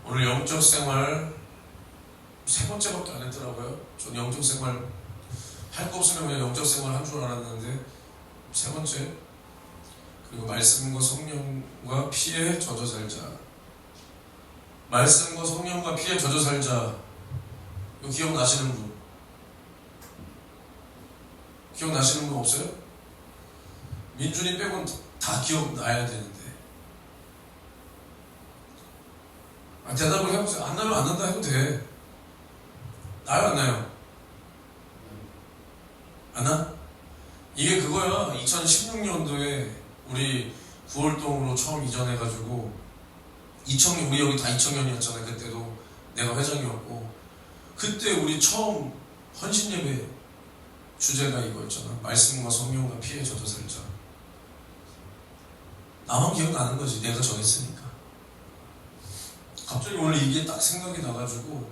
오늘 영적 생활 세 번째밖에 안 했더라고요. 전 영적 생활 할 거 없으면 그냥 영적 생활 한 줄 알았는데 세 번째. 그리고 말씀과 성령과 피에 젖어 살자. 말씀과 성령과 피에 젖어 살자. 이거 기억나시는 분? 기억나시는 분 없어요? 민준이 빼고는 다 기억나야 되는데. 대답을 해보세요. 안 나면 안 난다 해도 돼. 나요 안 나요? 안 나? 이게 그거야. 2016년도에 우리 구월동으로 처음 이전해가지고 2000년, 우리 여기 다 2000년이었잖아요. 그때도 내가 회장이었고 그때 우리 처음 헌신예배 주제가 이거였잖아. 말씀과 성령과 피에 젖어 살자. 나만 기억나는 거지. 내가 정했으니까. 갑자기 오늘 이게 딱 생각이 나가지고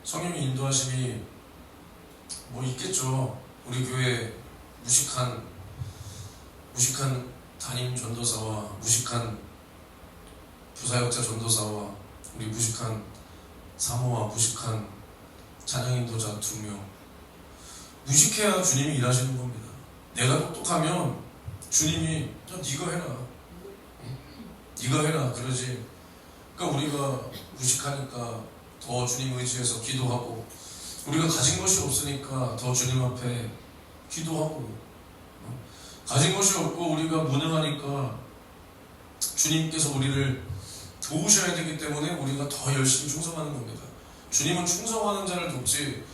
성령의 인도하심이 뭐 있겠죠. 우리 교회 무식한 담임 전도사와 무식한 부사역자 전도사와 우리 무식한 사모와 무식한 찬양 인도자 2명. 무식해야 주님이 일하시는 겁니다. 내가 똑똑하면 주님이 네가 해라. 네가 해라 그러지. 그러니까 우리가 무식하니까 더 주님 의지해서 기도하고, 우리가 가진 것이 없으니까 더 주님 앞에 기도하고, 가진 것이 없고 우리가 무능하니까 주님께서 우리를 도우셔야 되기 때문에 우리가 더 열심히 충성하는 겁니다. 주님은 충성하는 자를 돕지,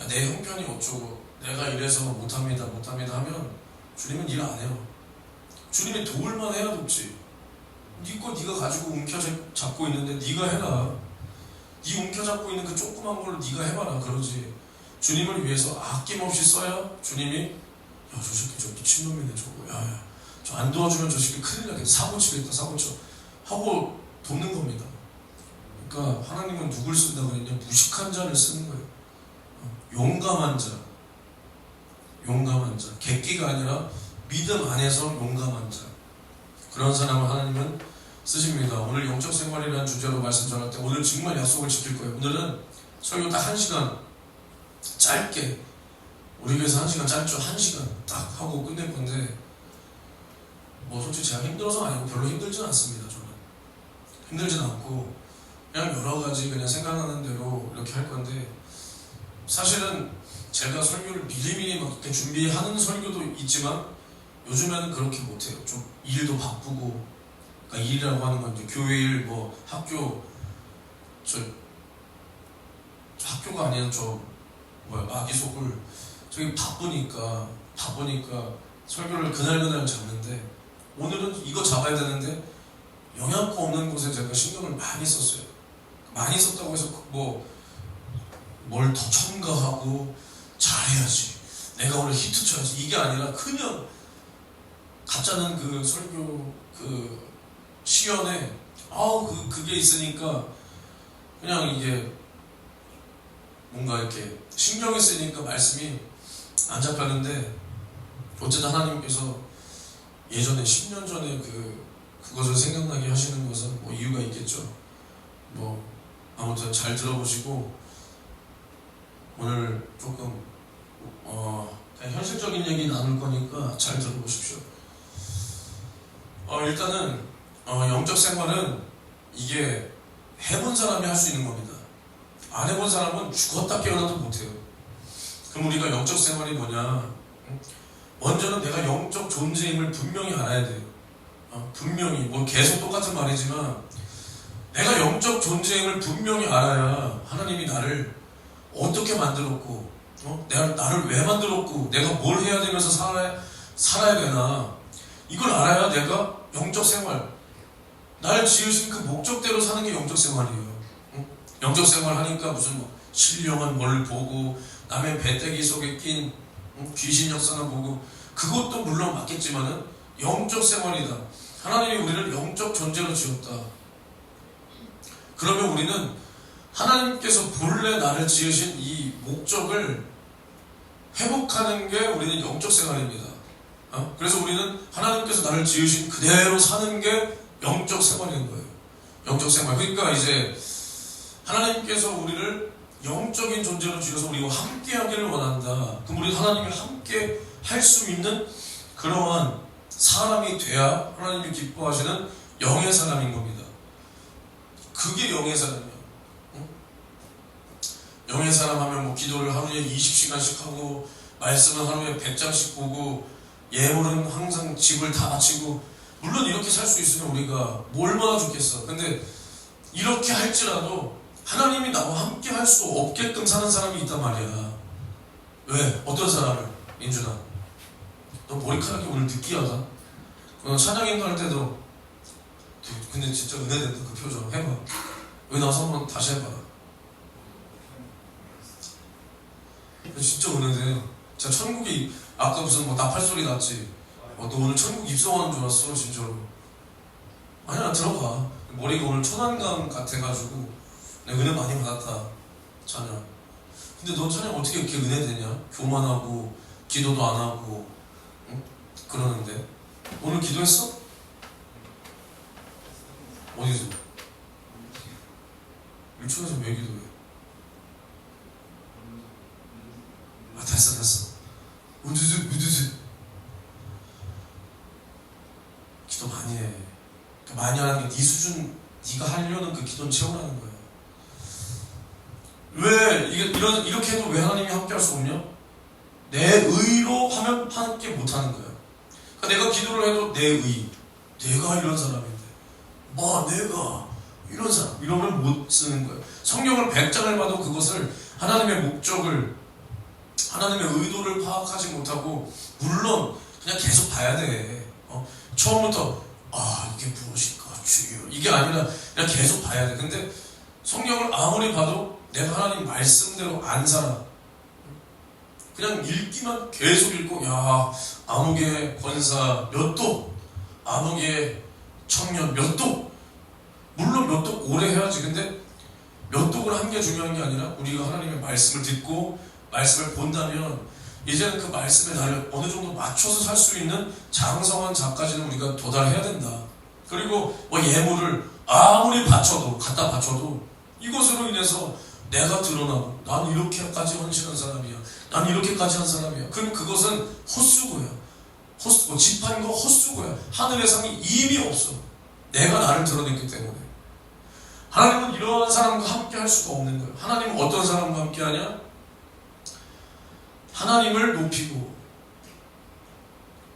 내 형편이 어쩌고 내가 이래서 못합니다 하면 주님은 일 안 해요. 주님이 도울만 해야 돕지. 네 거 네가 가지고 움켜잡고 있는데 네가 해라. 네 움켜잡고 있는 그 조그만 걸 네가 해봐라 그러지. 주님을 위해서 아낌없이 써야 주님이 저 새끼 저 미친놈이네 저거. 야 저 안 도와주면 저 새끼 큰일 나겠다. 사고 치겠다 사고 쳐 하고 돕는 겁니다. 그러니까 하나님은 누굴 쓴다고 그랬냐? 무식한 자를 쓰는 거예요. 용감한 자. 객기가 아니라 믿음 안에서 용감한 자. 그런 사람을 하나님은 쓰십니다. 오늘 영적 생활이라는 주제로 말씀 전할 때 오늘 정말 약속을 지킬 거예요. 오늘은 설교 딱 1시간 짧게, 우리 교회에서 1시간 짧죠. 1시간 딱 하고 끝낼 건데, 뭐 솔직히 제가 힘들어서 아니고 별로 힘들진 않습니다. 저는 힘들진 않고 그냥 여러 가지 그냥 생각나는 대로 이렇게 할 건데, 사실은 제가 설교를 미리미리 막 이렇게 준비하는 설교도 있지만 요즘에는 그렇게 못해요. 좀 일도 바쁘고, 그러니까 일이라고 하는 건 이제 교회 일, 뭐 학교, 학교가 아니라 아기속을 저기 바쁘니까 설교를 그날 잡는데, 오늘은 이거 잡아야 되는데 영양가 없는 곳에 제가 신경을 많이 썼어요. 많이 썼다고 해서 뭘 더 첨가하고 잘해야지, 내가 오늘 히트 쳐야지, 이게 아니라 그냥 가짜는 그 설교 그 시연에 그게 있으니까 그냥 이게 뭔가 이렇게 신경이 쓰이니까 말씀이 안 잡혔는데, 어쨌든 하나님께서 예전에 10년 전에 그것을 생각나게 하시는 것은 뭐 이유가 있겠죠. 뭐 아무튼 잘 들어보시고, 오늘 조금 그냥 현실적인 얘기 나눌 거니까 잘 들어보십시오. 일단은 영적 생활은 이게 해본 사람이 할 수 있는 겁니다. 안 해본 사람은 죽었다 깨어나도 못해요. 그럼 우리가 영적 생활이 뭐냐? 먼저는 내가 영적 존재임을 분명히 알아야 돼요. 분명히, 뭐 계속 똑같은 말이지만 내가 영적 존재임을 분명히 알아야 하나님이 나를 어떻게 만들었고, 나를 왜 만들었고, 내가 뭘 해야 되면서 살아야 되나, 이걸 알아야 내가 영적 생활, 나를 지으신 그 목적대로 사는 게 영적 생활이에요. 영적 생활 하니까 무슨 신령한 뭘 보고, 남의 배때기 속에 낀 귀신 역사나 보고, 그것도 물론 맞겠지만은 영적 생활이다. 하나님이 우리를 영적 존재로 지었다. 그러면 우리는 하나님께서 본래 나를 지으신 이 목적을 회복하는 게 우리는 영적 생활입니다. 그래서 우리는 하나님께서 나를 지으신 그대로 사는 게 영적 생활인 거예요. 영적 생활. 그러니까 이제 하나님께서 우리를 영적인 존재로 지어서 우리와 함께 하기를 원한다. 그럼 우리 하나님이 함께 할 수 있는 그러한 사람이 돼야 하나님이 기뻐하시는 영의 사람인 겁니다. 그게 영의 사람이야. 응? 영의 사람 하면 뭐 기도를 하루에 20시간씩 하고 말씀은 하루에 100장씩 보고 예물은 항상 집을 다 바치고, 물론 이렇게 살 수 있으면 우리가 뭐 얼마나 좋겠어. 근데 이렇게 할지라도 하나님이 나와 함께 할 수 없게끔 사는 사람이 있단 말이야. 왜? 어떤 사람을? 민준아, 너 머리카락이 오늘 느끼하다. 찬양인도 할 때도 근데 진짜 은혜된다. 그 표정 해봐. 여기 나와서 한번 다시 해봐. 진짜 은혜돼. 진짜 천국이, 아까 무슨 뭐 나팔 소리 났지. 너 오늘 천국 입성하는 줄 알았어 진짜로. 아니야, 들어가. 머리가 오늘 천안강 같아가지고 내가 은혜 많이 받았다. 찬양. 근데 너 찬양 어떻게 이렇게 은혜되냐? 교만하고 기도도 안 하고, 응? 그러는데 오늘 기도했어? 어디서? 유치원에서 왜 기도해? 아, 됐어. 우두둑. 기도 많이 해. 많이 하는 게 네 수준, 네가 하려는 그 기도는 채우라는 거야. 왜 이렇게 해도 왜 하나님이 함께 할 수 없냐? 내 의로 하면 함께 못 하는 거야. 그러니까 내가 기도를 해도 내 의, 내가 이런 사람인데, 내가 이런 사람, 이러면 못 쓰는 거예요. 성경을 100장을 봐도 그것을 하나님의 목적을, 하나님의 의도를 파악하지 못하고, 물론 그냥 계속 봐야 돼. 처음부터 이게 무엇일까 주여, 이게 아니라 그냥 계속 봐야 돼. 근데 성경을 아무리 봐도 내가 하나님 말씀대로 안 살아. 그냥 읽기만 계속 읽고, 암흑의 권사 몇 독, 암흑의 청년 몇 독, 물론 몇 독 오래 해야지. 근데 몇 독을 한 게 중요한 게 아니라 우리가 하나님의 말씀을 듣고 말씀을 본다면 이제는 그 말씀에 나를 어느 정도 맞춰서 살 수 있는 장성한 자까지는 우리가 도달해야 된다. 그리고 예물을 아무리 갖다 바쳐도 이것으로 인해서 내가 드러나고, 난 이렇게까지 헌신한 사람이야, 난 이렇게까지 한 사람이야. 그럼 그것은 헛수고야. 집한 거 헛수고야. 하늘의 상이 이미 없어. 내가 나를 드러냈기 때문에. 하나님은 이러한 사람과 함께 할 수가 없는 거예요. 하나님은 어떤 사람과 함께 하냐? 하나님을 높이고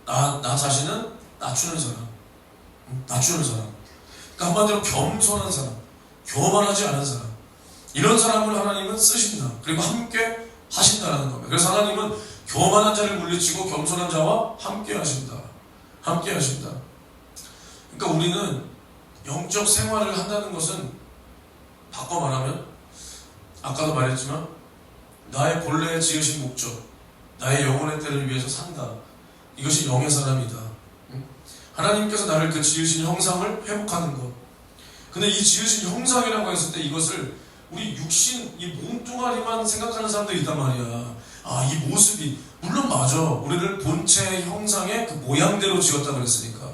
나 자신은 낮추는 사람. 그러니까 한마디로 겸손한 사람, 교만하지 않은 사람, 이런 사람을 하나님은 쓰신다. 그리고 함께 하신다라는 겁니다. 그래서 하나님은 교만한 자를 물리치고 겸손한 자와 함께 하신다. 그러니까 우리는 영적 생활을 한다는 것은, 바꿔 말하면, 아까도 말했지만 나의 본래 지으신 목적, 나의 영혼의 때를 위해서 산다. 이것이 영의 사람이다. 하나님께서 나를 그 지으신 형상을 회복하는 것. 근데 이 지으신 형상이라고 했을 때 이것을 우리 육신, 이 몸뚱아리만 생각하는 사람들이 있단 말이야. 이 모습이, 물론 맞아. 우리를 본체의 형상의 그 모양대로 지었다 그랬으니까.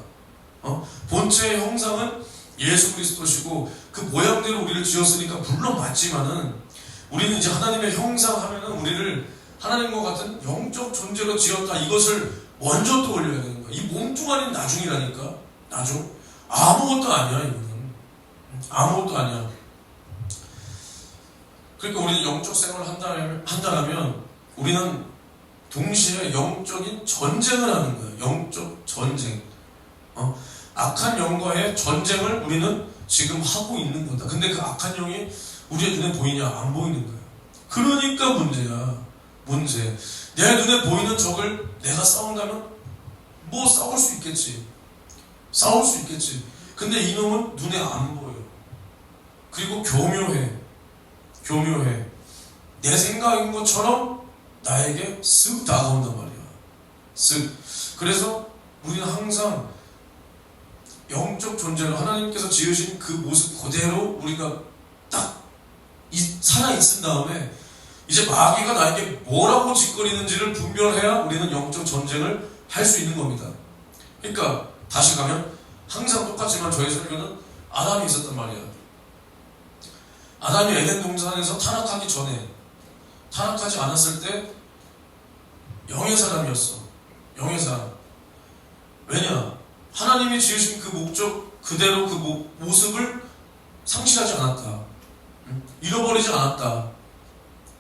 본체의 형상은 예수 그리스도시고 그 모양대로 우리를 지었으니까 물론 맞지만은, 우리는 이제 하나님의 형상 하면은 우리를 하나님과 같은 영적 존재로 지었다. 이것을 먼저 떠올려야 되는 거야. 이 몸뚱아리는 나중이라니까. 나중. 아무것도 아니야, 이거는. 아무것도 아니야. 그러니까 우리는 영적 생활을 한다면 우리는 동시에 영적인 전쟁을 하는 거예요. 영적 전쟁. 악한 영과의 전쟁을 우리는 지금 하고 있는 거다. 근데 그 악한 영이 우리의 눈에 보이냐? 안 보이는 거예요. 그러니까 문제. 내 눈에 보이는 적을 내가 싸운다면 싸울 수 있겠지. 근데 이놈은 눈에 안 보여. 그리고 교묘해. 내 생각인 것처럼 나에게 쓱 다가온단 말이야. 그래서 우리는 항상 영적 존재로 하나님께서 지으신 그 모습 그대로 우리가 딱 살아있은 다음에, 이제 마귀가 나에게 뭐라고 짓거리는지를 분별해야 우리는 영적 전쟁을 할 수 있는 겁니다. 그러니까 다시 가면 항상 똑같지만 저희 설교는 아담이 있었단 말이야. 아담이 에덴 동산에서 타락하기 전에, 타락하지 않았을 때 영의 사람이었어. 영의 사람. 왜냐? 하나님이 지으신 그 목적 그대로 그 모습을 상실하지 않았다. 잃어버리지 않았다.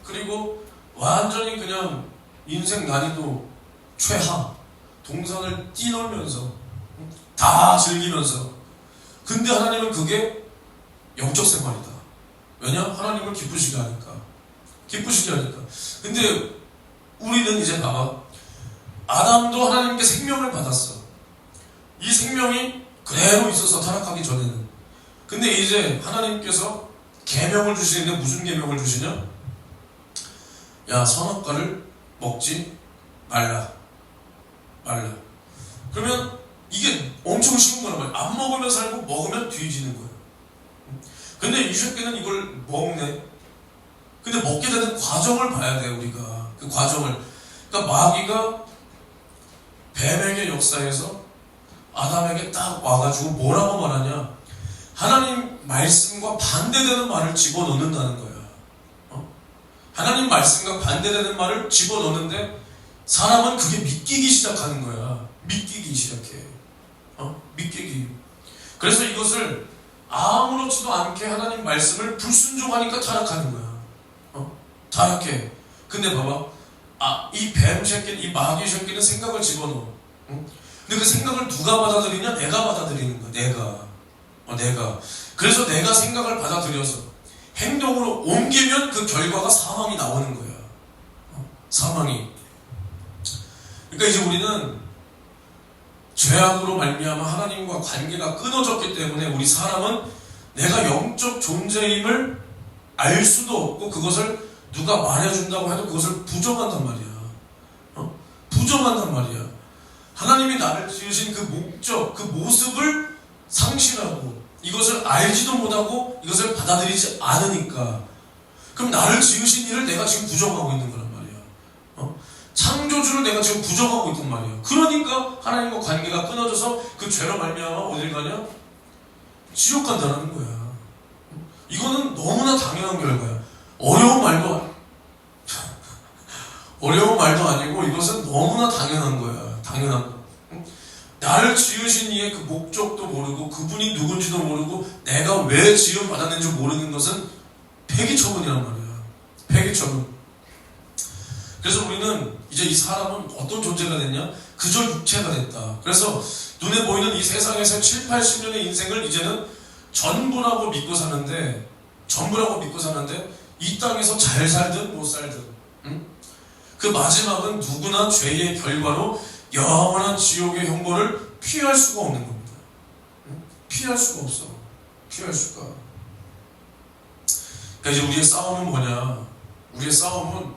그리고 완전히 그냥 인생 난이도 최하, 동산을 뛰놀면서 다 즐기면서. 근데 하나님은 그게 영적 생활이다. 왜냐? 하나님을 기쁘시게 하니까. 기쁘시게 하니까. 근데 우리는 이제 봐봐. 아담도 하나님께 생명을 받았어. 이 생명이 그대로 있어서 타락하기 전에는. 근데 이제 하나님께서 계명을 주시는데 무슨 계명을 주시냐? 야, 선악과를 먹지 말라. 말라. 그러면 이게 엄청 쉬운 거란 말이야. 안 먹으면 살고 먹으면 뒤지는 거야. 근데 이 새끼는 이걸 먹네. 근데 먹게 되는 과정을 봐야 돼, 우리가. 그 과정을. 그러니까 마귀가 뱀에게 역사에서 아담에게 딱 와가지고 뭐라고 말하냐? 하나님 말씀과 반대되는 말을 집어넣는다는 거야. 하나님 말씀과 반대되는 말을 집어넣는데 사람은 그게 믿기기 시작하는 거야. 믿기기 시작해. 믿기기. 그래서 이것을 아무렇지도 않게 하나님 말씀을 불순종하니까 타락하는 거야. 타락해. 근데 봐봐. 이 뱀 새끼는, 이 마귀 새끼는 생각을 집어넣어. 근데 그 생각을 누가 받아들이냐? 내가 받아들이는 거야. 내가. 그래서 내가 생각을 받아들여서 행동으로 옮기면 그 결과가 사망이 나오는 거야. 사망이. 그러니까 이제 우리는 죄악으로 말미암아 하나님과 관계가 끊어졌기 때문에 우리 사람은 내가 영적 존재임을 알 수도 없고 그것을 누가 말해준다고 해도 그것을 부정한단 말이야. 부정한단 말이야. 하나님이 나를 지으신 그 목적, 그 모습을 상실하고 이것을 알지도 못하고 이것을 받아들이지 않으니까 그럼 나를 지으신 일을 내가 지금 부정하고 있는 거란 말이야. 창조주를 내가 지금 부정하고 있단 말이야. 그러니까 하나님과 관계가 끊어져서 그 죄로 말미암아 어딜 가냐? 지옥 간다는 거야. 이거는 너무나 당연한 결과야. 어려운 말도 아니고 이것은 너무나 당연한 거야. 당연한 거. 나를 지으신 이의 그 목적도 모르고 그분이 누군지도 모르고 내가 왜 지음 받았는지 모르는 것은 폐기처분이란 말이야. 폐기처분. 그래서 우리는 이제 이 사람은 어떤 존재가 됐냐? 그저 육체가 됐다. 그래서 눈에 보이는 이 세상에서 7, 80년의 인생을 이제는 전부라고 믿고 사는데 이 땅에서 잘 살든 못 살든 그 마지막은 누구나 죄의 결과로 영원한 지옥의 형벌을 피할 수가 없는 겁니다. 피할 수가 없어. 피할 수가. 그러니까 이제 우리의 싸움은 뭐냐? 우리의 싸움은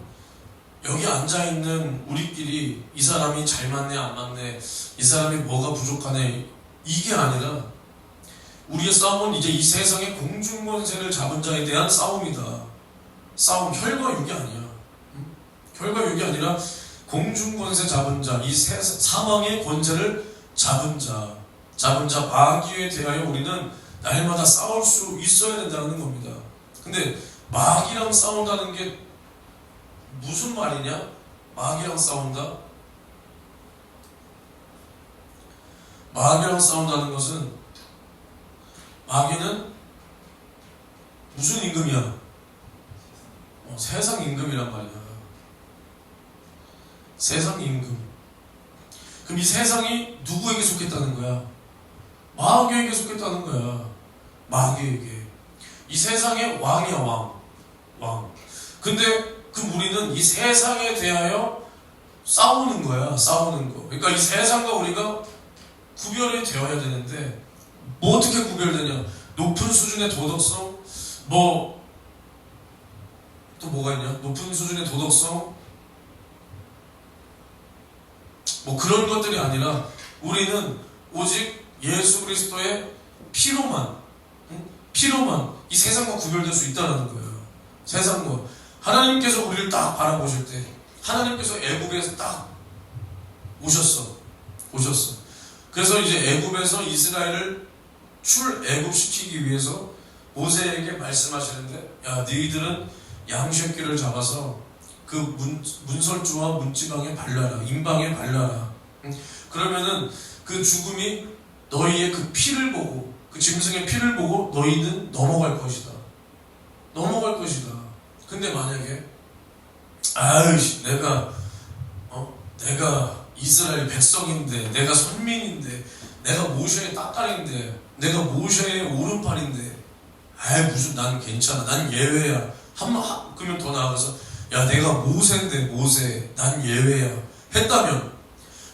여기 앉아있는 우리끼리 이 사람이 잘 맞네 안 맞네 이 사람이 뭐가 부족하네 이게 아니라 우리의 싸움은 이제 이 세상의 공중권세를 잡은 자에 대한 싸움이다. 싸움, 혈과 육이 아니야. 혈과 육이 아니라 공중권세 잡은 자, 이 사망의 권세를 잡은 자 마귀에 대하여 우리는 날마다 싸울 수 있어야 된다는 겁니다. 근데 마귀랑 싸운다는 게 무슨 말이냐? 마귀랑 싸운다? 마귀랑 싸운다는 것은 마귀는 무슨 임금이야? 세상 임금이란 말이야. 세상 임금. 그럼 이 세상이 누구에게 속했다는 거야? 마귀에게 속했다는 거야. 마귀에게. 이 세상의 왕이야, 왕. 근데 그럼 우리는 이 세상에 대하여 싸우는 거야. 싸우는 거. 그러니까 이 세상과 우리가 구별이 되어야 되는데 뭐 어떻게 구별되냐? 높은 수준의 도덕성, 또 뭐가 있냐? 높은 수준의 도덕성, 그런 것들이 아니라 우리는 오직 예수 그리스도의 피로만 이 세상과 구별될 수 있다는 거예요. 세상과. 하나님께서 우리를 딱 바라보실 때 하나님께서 애굽에서 딱 오셨어. 그래서 이제 애굽에서 이스라엘을 출애굽시키기 위해서 모세에게 말씀하시는데, 야, 너희들은 양새끼를 잡아서 그 문설주와 문지방에 발라라, 임방에 발라라. 그러면은 그 죽음이 너희의 그 피를 보고, 그 짐승의 피를 보고 너희는 넘어갈 것이다. 넘어갈 것이다. 근데 만약에 아이씨, 내가 이스라엘 백성인데, 내가 선민인데, 내가 모세의 따딸인데, 내가 모세의 오른팔인데, 무슨 난 괜찮아, 난 예외야. 그러면 더 나아가서, 야, 내가 모세인데 모세, 난 예외야 했다면,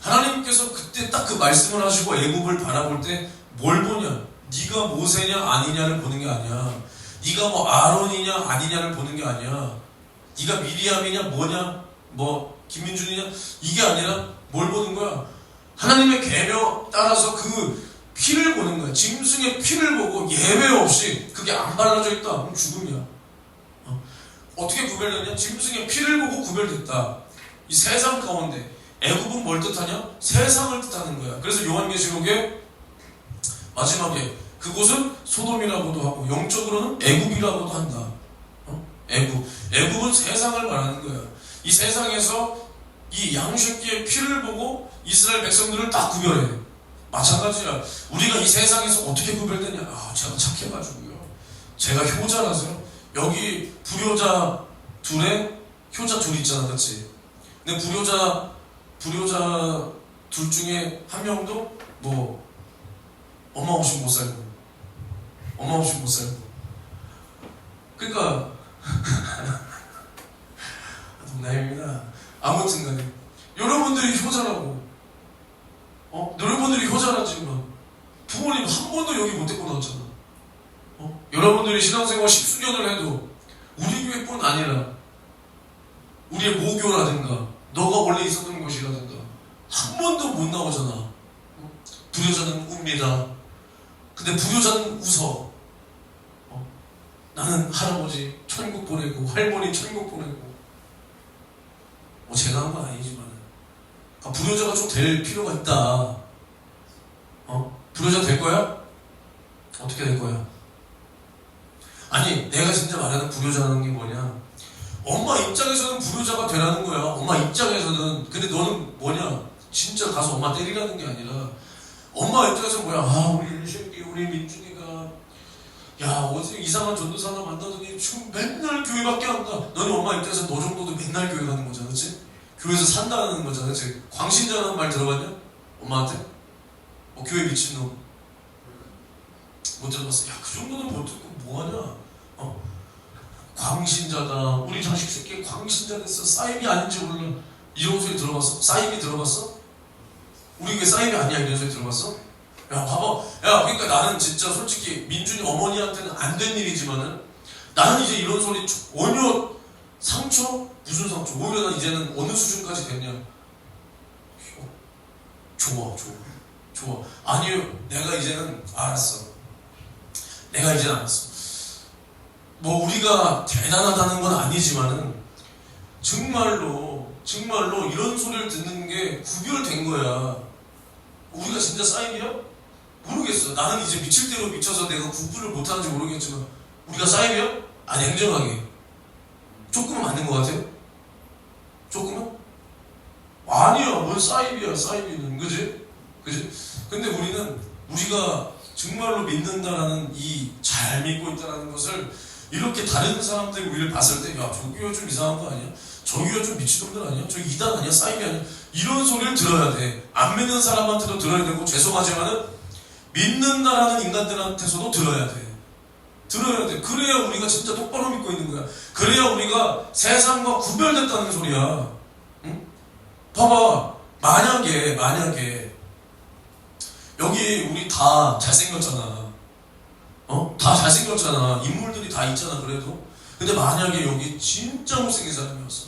하나님께서 그때 딱 그 말씀을 하시고 애굽을 바라볼 때 뭘 보냐? 네가 모세냐 아니냐를 보는 게 아니야. 네가 뭐 아론이냐 아니냐를 보는 게 아니야. 네가 미리암이냐 뭐냐 뭐 김민준이냐, 이게 아니라 뭘 보는 거야? 하나님의 계명 따라서 그 피를 보는 거야. 짐승의 피를 보고 예외 없이 그게 안 발라져 있다, 그럼 죽음이야. 어떻게 구별되냐? 짐승의 피를 보고 구별됐다. 이 세상 가운데 애굽은 뭘 뜻하냐? 세상을 뜻하는 거야. 그래서 요한계시록에 마지막에 그곳은 소돔이라고도 하고 영적으로는 애굽이라고도 한다. 애굽은 세상을 말하는 거야. 이 세상에서 이 양새끼의 피를 보고 이스라엘 백성들을 딱 구별해. 마찬가지야. 우리가 이 세상에서 어떻게 구별되냐? 제가 착해가지고요. 제가 효자라서요. 여기 불효자 둘에 효자 둘 있잖아, 그렇지? 근데 불효자 둘 중에 한 명도 뭐 엄마 없이 못 살고, 그러니까 농담입니다. 아무튼간에 여러분들이 효자라고, 여러분들이 효자라지만 부모님 한 번도 여기 못 데리고 나왔잖아. 여러분들이 신앙생활 10수년을 해도 우리 교회뿐 아니라 우리의 모교라든가 너가 원래 있었던 곳이라든가 한 번도 못 나오잖아. 불효자는 웁니다. 근데 불효자는 웃어. 나는 할아버지 천국 보내고 할머니 천국 보내고, 제가 한 건 아니지만 불효자가 좀 될 필요가 있다. 불효자 될 거야? 어떻게 될 거야? 아니, 내가 진짜 말하는 불효자라는 게 뭐냐? 엄마 입장에서는 불효자가 되라는 거야. 엄마 입장에서는. 근데 너는 뭐냐? 진짜 가서 엄마 때리라는 게 아니라, 엄마 입장에서는 뭐야? 우리 새끼, 우리 민준이가 어제 이상한 전도사 하나 만나더니 지금 맨날 교회밖에 안 가. 너는 엄마 입장에서 너 정도도 맨날 교회 가는 거잖아, 그치? 교회에서 산다는 거잖아, 그치? 광신자라는 말 들어봤냐? 엄마한테? 교회 미친놈. 못 들어봤어. 그 정도는 못 듣고 뭐하냐? 광신자다. 우리 자식 새끼 광신자 됐어. 사임이 아닌지 몰라. 이런 소리 들어봤어? 사임이 들어봤어? 우리 교회 사임이 아니야, 이런 소리 들어봤어? 봐봐. 그러니까 나는 진짜 솔직히 민준이 어머니한테는 안 된 일이지만은 나는 이제 이런 소리 전혀 상처? 무슨 상처? 오히려 난 이제는 어느 수준까지 됐냐? 좋아. 아니요, 내가 이제는 알았어. 뭐 우리가 대단하다는 건 아니지만은 정말로 이런 소리를 듣는 게 구별된 거야. 우리가 진짜 사임이야? 모르겠어. 나는 이제 미칠 대로 미쳐서 내가 구분을 못하는지 모르겠지만 우리가 사임이야? 냉정하게 조금은 맞는 것 같아요? 조금은? 아니야. 뭔 사임이야, 사임이는. 그지? 근데 우리가 정말로 믿는다라는 잘 믿고 있다는 것을 이렇게 다른 사람들이 우리를 봤을 때, 저 교회 좀 이상한 거 아니야? 저 교회 좀 미친놈들 아니야? 저 이단 아니야? 사임이 아니야? 이런 소리를 들어야 돼. 안 믿는 사람한테도 들어야 되고, 죄송하지만은 믿는다라는 인간들한테서도 들어야 돼. 그래야 우리가 진짜 똑바로 믿고 있는 거야. 그래야 우리가 세상과 구별됐다는 소리야. 응? 봐봐. 만약에 여기 우리 다 잘생겼잖아. 다 잘생겼잖아. 인물들이 다 있잖아, 그래도. 근데 만약에 여기 진짜 못생긴 사람이었어.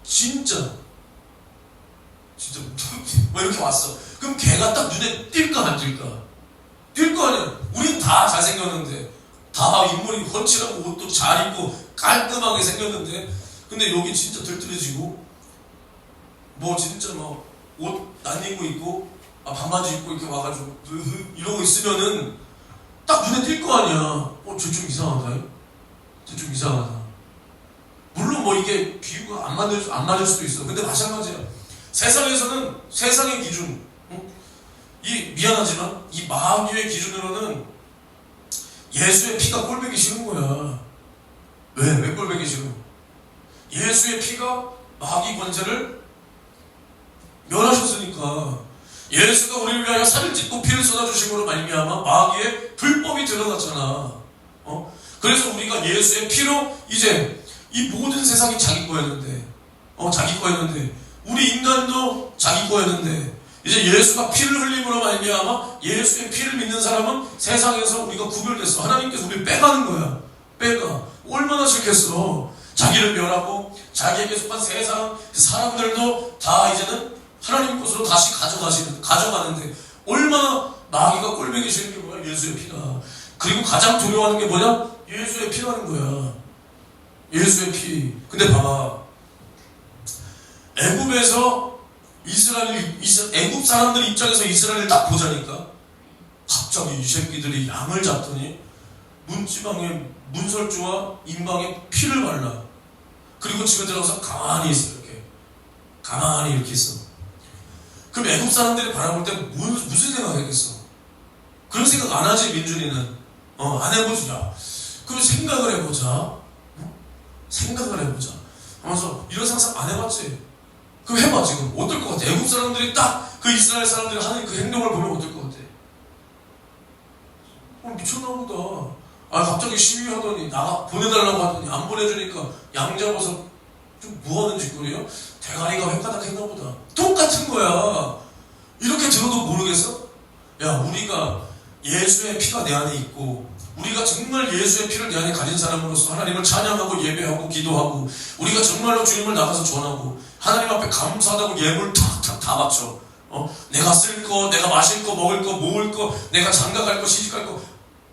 진짜 뭐 이렇게 왔어. 그럼 걔가 딱 눈에 띌까 안 띌까? 띌 거 아니야. 우린 다 잘생겼는데, 다 인물이 훤칠하고 옷도 잘 입고 깔끔하게 생겼는데, 근데 여기 진짜 들뜨려지고 뭐 진짜 막 옷 낯익고 있고 반바지 입고 이렇게 와가지고 이러고 있으면은 딱 눈에 띌 거 아니야. 쟤 좀 이상하다. 쟤 좀 이상하다. 물론 뭐 이게 비유가 안 맞을 수도 있어. 근데 마찬가지야. 세상에서는 세상의 기준, 미안하지만 이 마귀의 기준으로는 예수의 피가 꼴보기 싫은 거야. 왜 꼴보기 싫어? 예수의 피가 마귀 권세를 멸하셨으니까. 예수가 우리를 위하여 살을 찢고 피를 쏟아주심으로 말미암아 마귀의 불법이 드러났잖아. 그래서 우리가 예수의 피로 이제 이 모든 세상이 자기 거였는데, 우리 인간도 자기 거였는데, 이제 예수가 피를 흘림으로 말미암아 예수의 피를 믿는 사람은 세상에서 우리가 구별됐어. 하나님께서 우리를 빼가는 거야. 빼가. 얼마나 싫겠어. 자기를 멸하고 자기에게 속한 세상 사람들도 다 이제는 하나님 것으로 다시 가져가는데 얼마나 마귀가 꼴보기 싫은 게 뭐야? 예수의 피가. 그리고 가장 두려워하는 게 뭐냐? 예수의 피라는 거야. 예수의 피. 근데 봐봐. 애굽에서 애굽 사람들 입장에서 이스라엘을 딱 보자니까 갑자기 이 새끼들이 양을 잡더니 문지방에 문설주와 인방에 피를 발라. 그리고 집에 들어가서 가만히 있어. 가만히 이렇게 있어. 그럼 애굽 사람들이 바라볼 때 무슨 생각하겠어? 그런 생각 안 하지. 민준이는 안 해보지. 야, 그럼 생각을 해보자. 생각을 해보자 하면서 이런 상상 안 해봤지? 그럼 해봐. 지금 어떨 것 같아? 애굽 사람들이 딱 그 이스라엘 사람들이 하는 그 행동을 보면 어떨 것 같아? 미쳤나 보다. 갑자기 시위하더니 보내달라고 하더니 안 보내주니까 양 잡아서 좀 뭐하는 짓거리야? 대가리가 획가닥 했나 보다. 똑같은 거야. 이렇게 들어도 모르겠어? 야, 우리가 예수의 피가 내 안에 있고 우리가 정말 예수의 피를 내 안에 가진 사람으로서 하나님을 찬양하고 예배하고 기도하고 우리가 정말로 주님을 나가서 전하고 하나님 앞에 감사하다고 예물 탁탁 다 바쳐. 내가 쓸 거, 내가 마실 거, 먹을 거, 모을 거, 내가 장가갈 거, 시집갈 거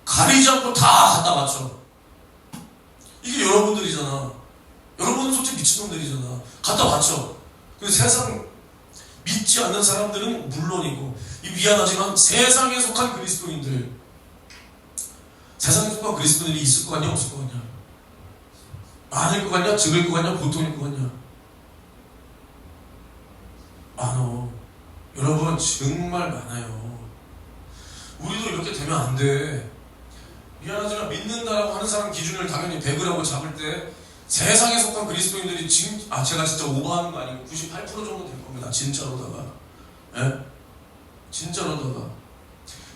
가리지 않고 다 갖다 바쳐. 이게 여러분들이잖아. 여러분은 솔직히 미친놈들이잖아. 갖다 바쳐. 근데 세상 믿지 않는 사람들은 물론이고 미안하지만 세상에 속한 그리스도인들, 세상에 속한 그리스도인들이 있을 것 같냐 없을 것 같냐? 많을 것 같냐? 적을 것 같냐? 보통일 것 같냐? 많어. 여러분 정말 많아요. 우리도 이렇게 되면 안 돼. 미안하지만 믿는다라고 하는 사람 기준을 당연히 100이라고 잡을 때 세상에 속한 그리스도인들이 제가 진짜 오버하는 거 아니고 98% 정도 될 겁니다. 진짜로다가. 예? 진짜로다가.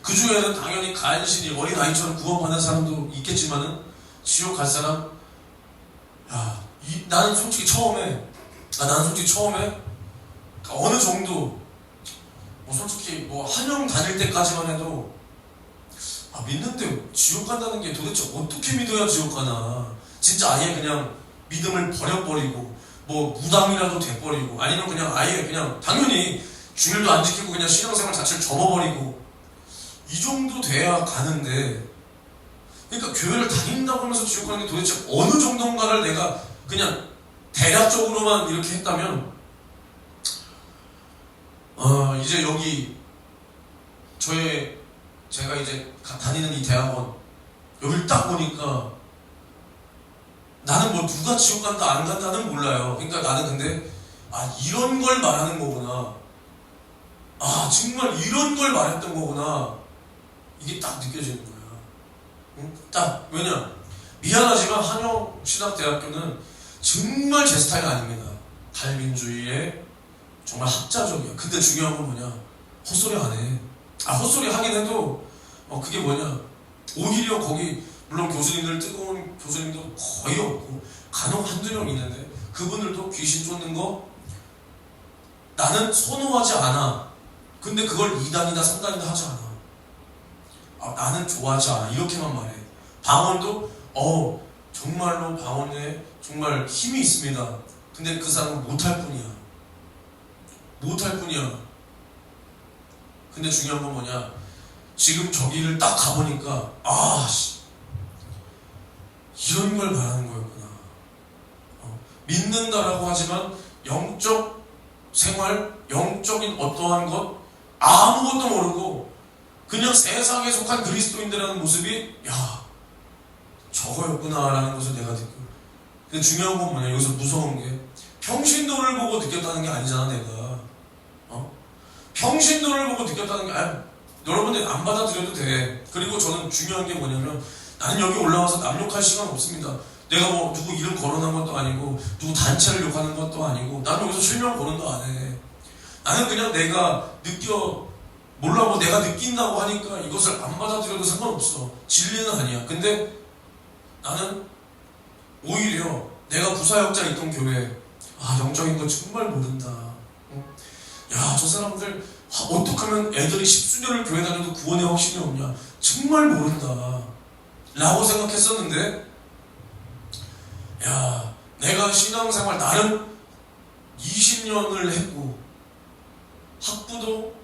그 중에는 당연히 간신히 어린아이처럼 구원받는 사람도 있겠지만은 지옥 갈 사람, 나는 솔직히 처음에 어느 정도 솔직히 한영 다닐 때까지만 해도 믿는데 지옥 간다는 게 도대체 어떻게 믿어야 지옥 가나. 진짜 아예 그냥 믿음을 버려버리고 무당이라도 돼버리고 아니면 그냥 아예 그냥 당연히 주일도 안 지키고 그냥 신앙생활 자체를 접어버리고 이 정도 돼야 가는데, 그러니까 교회를 다닌다고 하면서 지옥 가는 게 도대체 어느 정도인가를 내가 그냥 대략적으로만 이렇게 했다면 이제 여기 제가 이제 다니는 이 대학원 여기를 딱 보니까 나는 누가 지옥 간다 안 간다는 몰라요. 그러니까 나는 근데 이런 걸 말하는 거구나. 정말 이런 걸 말했던 거구나. 이게 딱 느껴지는 거야. 응? 딱. 왜냐? 미안하지만 한영신학대학교는 정말 제 스타일 아닙니다. 달민주의에 정말 학자적이야. 근데 중요한 건 뭐냐? 헛소리 안 해. 헛소리 하긴 해도 그게 뭐냐? 오히려 거기 물론 뜨거운 교수님도 거의 없고 간혹 한두 명 있는데 그분들도 귀신 쫓는 거 나는 선호하지 않아. 근데 그걸 2단이다 3단이다 하지 않아. 나는 좋아하지 않아. 이렇게만 말해. 방언도 정말로 방언에 정말 힘이 있습니다. 근데 그 사람은 못할 뿐이야. 근데 중요한 건 뭐냐? 지금 저기를 딱 가보니까 이런 걸 말하는 거였구나. 믿는다라고 하지만 영적 생활, 영적인 어떠한 것 아무것도 모르고 그냥 세상에 속한 그리스도인들이라는 모습이 저거였구나라는 것을 내가 느껴. 근데 중요한 건 뭐냐, 여기서 무서운 게 평신도를 보고 느꼈다는 게 아니잖아. 내가 평신도를 보고 느꼈다는 게 여러분들 안 받아들여도 돼. 그리고 저는 중요한 게 뭐냐면, 나는 여기 올라와서 남욕할 시간 없습니다. 내가 뭐 누구 이름 거론한 것도 아니고 누구 단체를 욕하는 것도 아니고, 나는 여기서 실명 거론도 안 해. 나는 그냥 내가 몰라, 뭐 내가 느낀다고 하니까 이것을 안 받아들여도 상관없어. 진리는 아니야. 근데 나는 오히려 내가 부사역자 있던 교회, 영적인 거 정말 모른다. 야, 저 사람들 어떻게 하면 애들이 10수년을 교회 다녀도 구원의 확신이 없냐, 정말 모른다 라고 생각했었는데, 야, 내가 신앙생활 나름 20년을 했고 학부도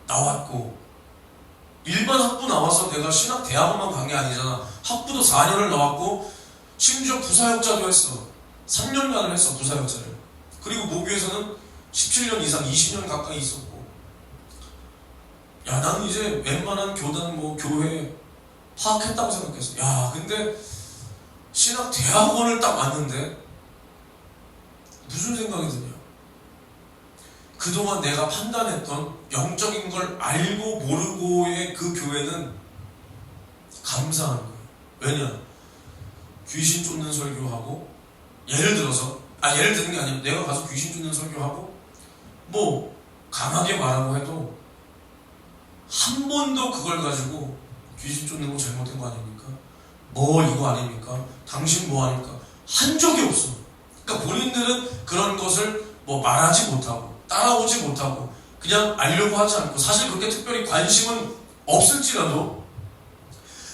나왔고, 일반 학부 나와서 내가 신학대학원만 간 게 아니잖아. 학부도 4년을 나왔고 심지어 부사역자도 했어. 3년간을 했어, 부사역자를. 그리고 모교에서는 17년 이상 20년 가까이 있었고, 야, 나는 이제 웬만한 교단 뭐 교회 파악했다고 생각했어. 야, 근데 신학대학원을 딱 왔는데 무슨 생각이 드냐, 그동안 내가 판단했던 영적인 걸 알고 모르고의 그 교회는 감사한 거예요. 왜냐, 귀신 쫓는 설교하고, 예를 드는 게 아니라 내가 가서 귀신 쫓는 설교하고, 뭐 강하게 말하고 해도 한 번도 그걸 가지고 귀신 쫓는 거 잘못된 거 아닙니까? 뭐 이거 아닙니까? 당신 뭐 아닙니까? 한 적이 없어. 그러니까 본인들은 그런 것을 뭐 말하지 못하고 따라오지 못하고 그냥 알려고 하지 않고, 사실 그렇게 특별히 관심은 없을지라도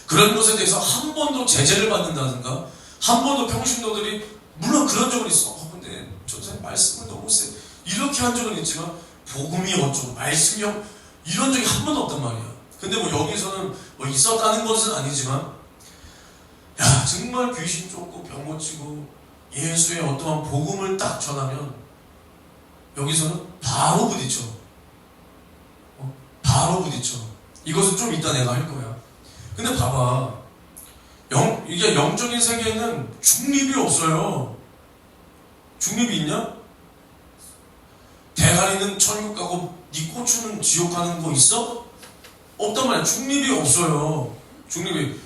그런 것에 대해서 한 번도 제재를 받는다든가, 한 번도 평신도들이, 물론 그런 적은 있어. 근데 저 선생님 말씀은 너무 세, 이렇게 한 적은 있지만 복음이 어쩌고 말씀형 이런 적이 한 번도 없단 말이야. 근데 뭐 여기서는 뭐 있었다는 것은 아니지만, 야, 정말 귀신 쫓고 병 고치고 예수의 어떠한 복음을 딱 전하면 여기서는 바로 부딪혀. 바로 부딪혀. 이것은 좀 이따 내가 할 거야. 근데 봐봐, 이게 영적인 세계에는 중립이 없어요. 중립이 있냐? 대가리는 천국 가고 네 고추는 지옥 가는 거 있어? 없단 말이야. 중립이 없어요. 중립이.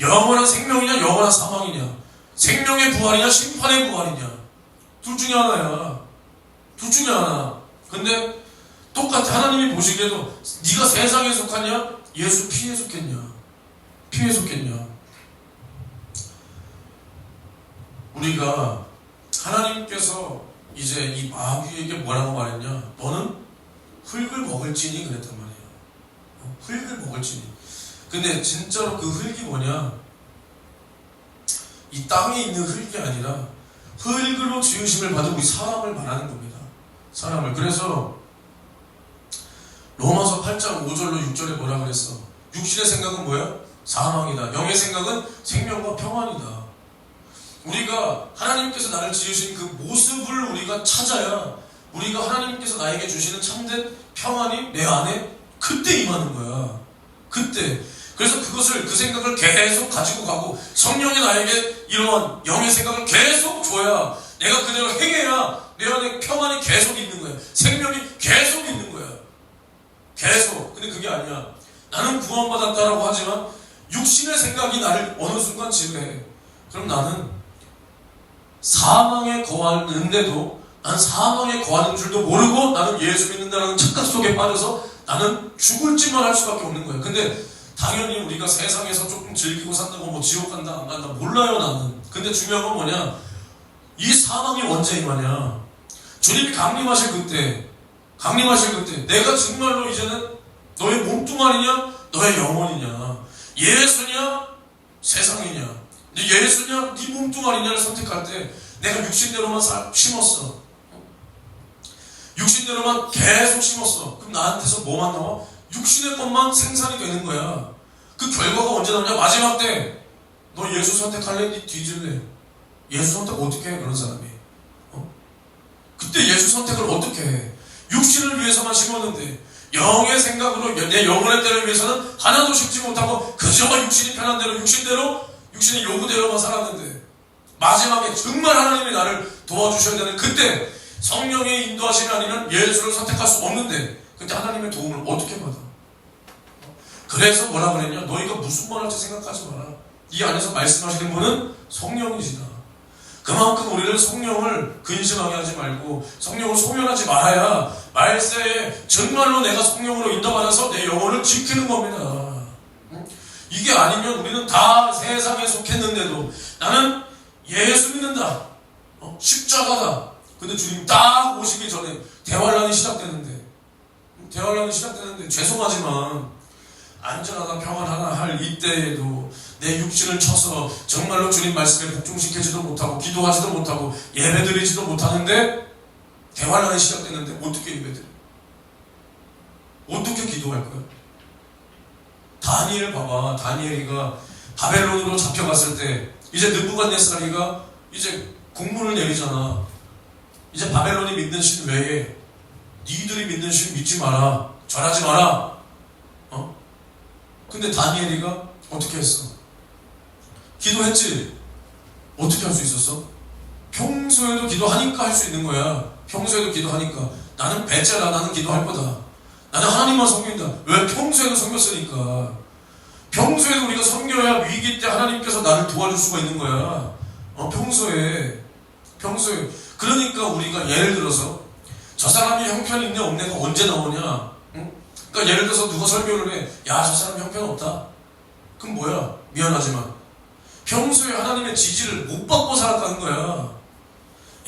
영원한 생명이냐 영원한 사망이냐, 생명의 부활이냐 심판의 부활이냐, 둘 중에 하나야. 둘 중에 하나. 근데 똑같아. 하나님이 보시기에도 네가 세상에 속하냐 예수 피에 속했냐, 피에 속했냐. 우리가 하나님께서 이제 이 마귀에게 뭐라고 말했냐, 너는 흙을 먹을지니 그랬단 말이에요. 흙을 먹을지니. 근데 진짜로 그 흙이 뭐냐, 이 땅에 있는 흙이 아니라 흙으로 지으심을 받은 우리 사람을 말하는 겁니다. 사람을. 그래서 로마서 8장 5절로 6절에 뭐라 그랬어? 육신의 생각은 뭐야? 사망이다. 영의 생각은 생명과 평안이다. 우리가 하나님께서 나를 지으신 그 모습을 우리가 찾아야 우리가 하나님께서 나에게 주시는 참된 평안이 내 안에 그때 임하는 거야. 그때. 그래서 그 생각을 계속 가지고 가고, 성령이 나에게 이러한 영의 생각을 계속 줘야, 내가 그대로 행해야 내 안에 평안이 계속 있는 거야. 생명이 계속 있는 거야. 계속. 근데 그게 아니야. 나는 구원받았다라고 하지만 육신의 생각이 나를 어느 순간 지배해. 그럼 나는 사망에 거하는데도, 난 사망에 거하는 줄도 모르고 나는 예수 믿는다는 착각 속에 빠져서 나는 죽을지만 할 수밖에 없는 거예요. 근데 당연히 우리가 세상에서 조금 즐기고 산다고 뭐 지옥 간다 안 간다 몰라요, 나는. 근데 중요한 건 뭐냐, 이 사망이 언제 임하냐, 주님이 강림하실 그때 내가 정말로 이제는 너의 몸뚱아리냐 너의 영혼이냐, 예수냐 세상이냐, 예수냐 네 몸뚱아리냐를 선택할 때 내가 육신대로만 심었어. 육신대로만 계속 심었어. 그럼 나한테서 뭐만 나와? 육신의 것만 생산이 되는 거야. 그 결과가 언제 나오냐? 마지막 때 너 예수 선택할래? 니 뒤질래? 예수 선택 어떻게 해? 그런 사람이. 그때 예수 선택을 어떻게 해? 육신을 위해서만 심었는데 영의 생각으로 내 영혼의 때를 위해서는 하나도 심지 못하고 그저 육신이 편한 대로 육신의 요구대로만 살았는데 마지막에 정말 하나님이 나를 도와주셔야 되는 그때 성령의 인도하심이 아니면 예수를 선택할 수 없는데 그때 하나님의 도움을 어떻게 받아? 그래서 뭐라 그랬냐? 너희가 무슨 말 할지 생각하지 마라. 이 안에서 말씀하시는 분은 성령이시다. 그만큼 우리를 성령을 근심하게 하지 말고 성령을 소멸하지 말아야 말세에 정말로 내가 성령으로 인도받아서 내 영혼을 지키는 겁니다. 이게 아니면 우리는 다 세상에 속했는데도 나는 예수 믿는다. 십자가다. 근데 주님 딱 오시기 전에 대환란이 시작되는데 죄송하지만 안전하다 평안하다 할 이때에도 내 육신을 쳐서 정말로 주님 말씀에 복종시키지도 못하고 기도하지도 못하고 예배드리지도 못하는데 대환란이 시작됐는데 어떻게 예배드려? 어떻게 기도할 거야? 다니엘 봐봐. 다니엘이가 바벨론으로 잡혀갔을 때 이제 느부갓네살이가 이제 공문을 내리잖아. 이제 바벨론이 믿는 신 외에 니들이 믿는 신 믿지 마라. 절하지 마라. 근데 다니엘이가 어떻게 했어? 기도했지? 어떻게 할 수 있었어? 평소에도 기도하니까 할 수 있는 거야. 평소에도 기도하니까. 나는 배째라. 나는 기도할 거다. 나는 하나님만 섬긴다. 왜? 평소에도 섬겼으니까. 평소에도 우리가 섬겨야 위기 때 하나님께서 나를 도와줄 수가 있는 거야. 평소에. 그러니까 우리가 예를 들어서 저 사람이 형편이 있네 없네가 언제 나오냐? 그러니까 예를 들어서 누가 설교를 해. 야, 저 사람 형편 없다. 그럼 뭐야? 미안하지만 평소에 하나님의 지지를 못 받고 살았다는 거야.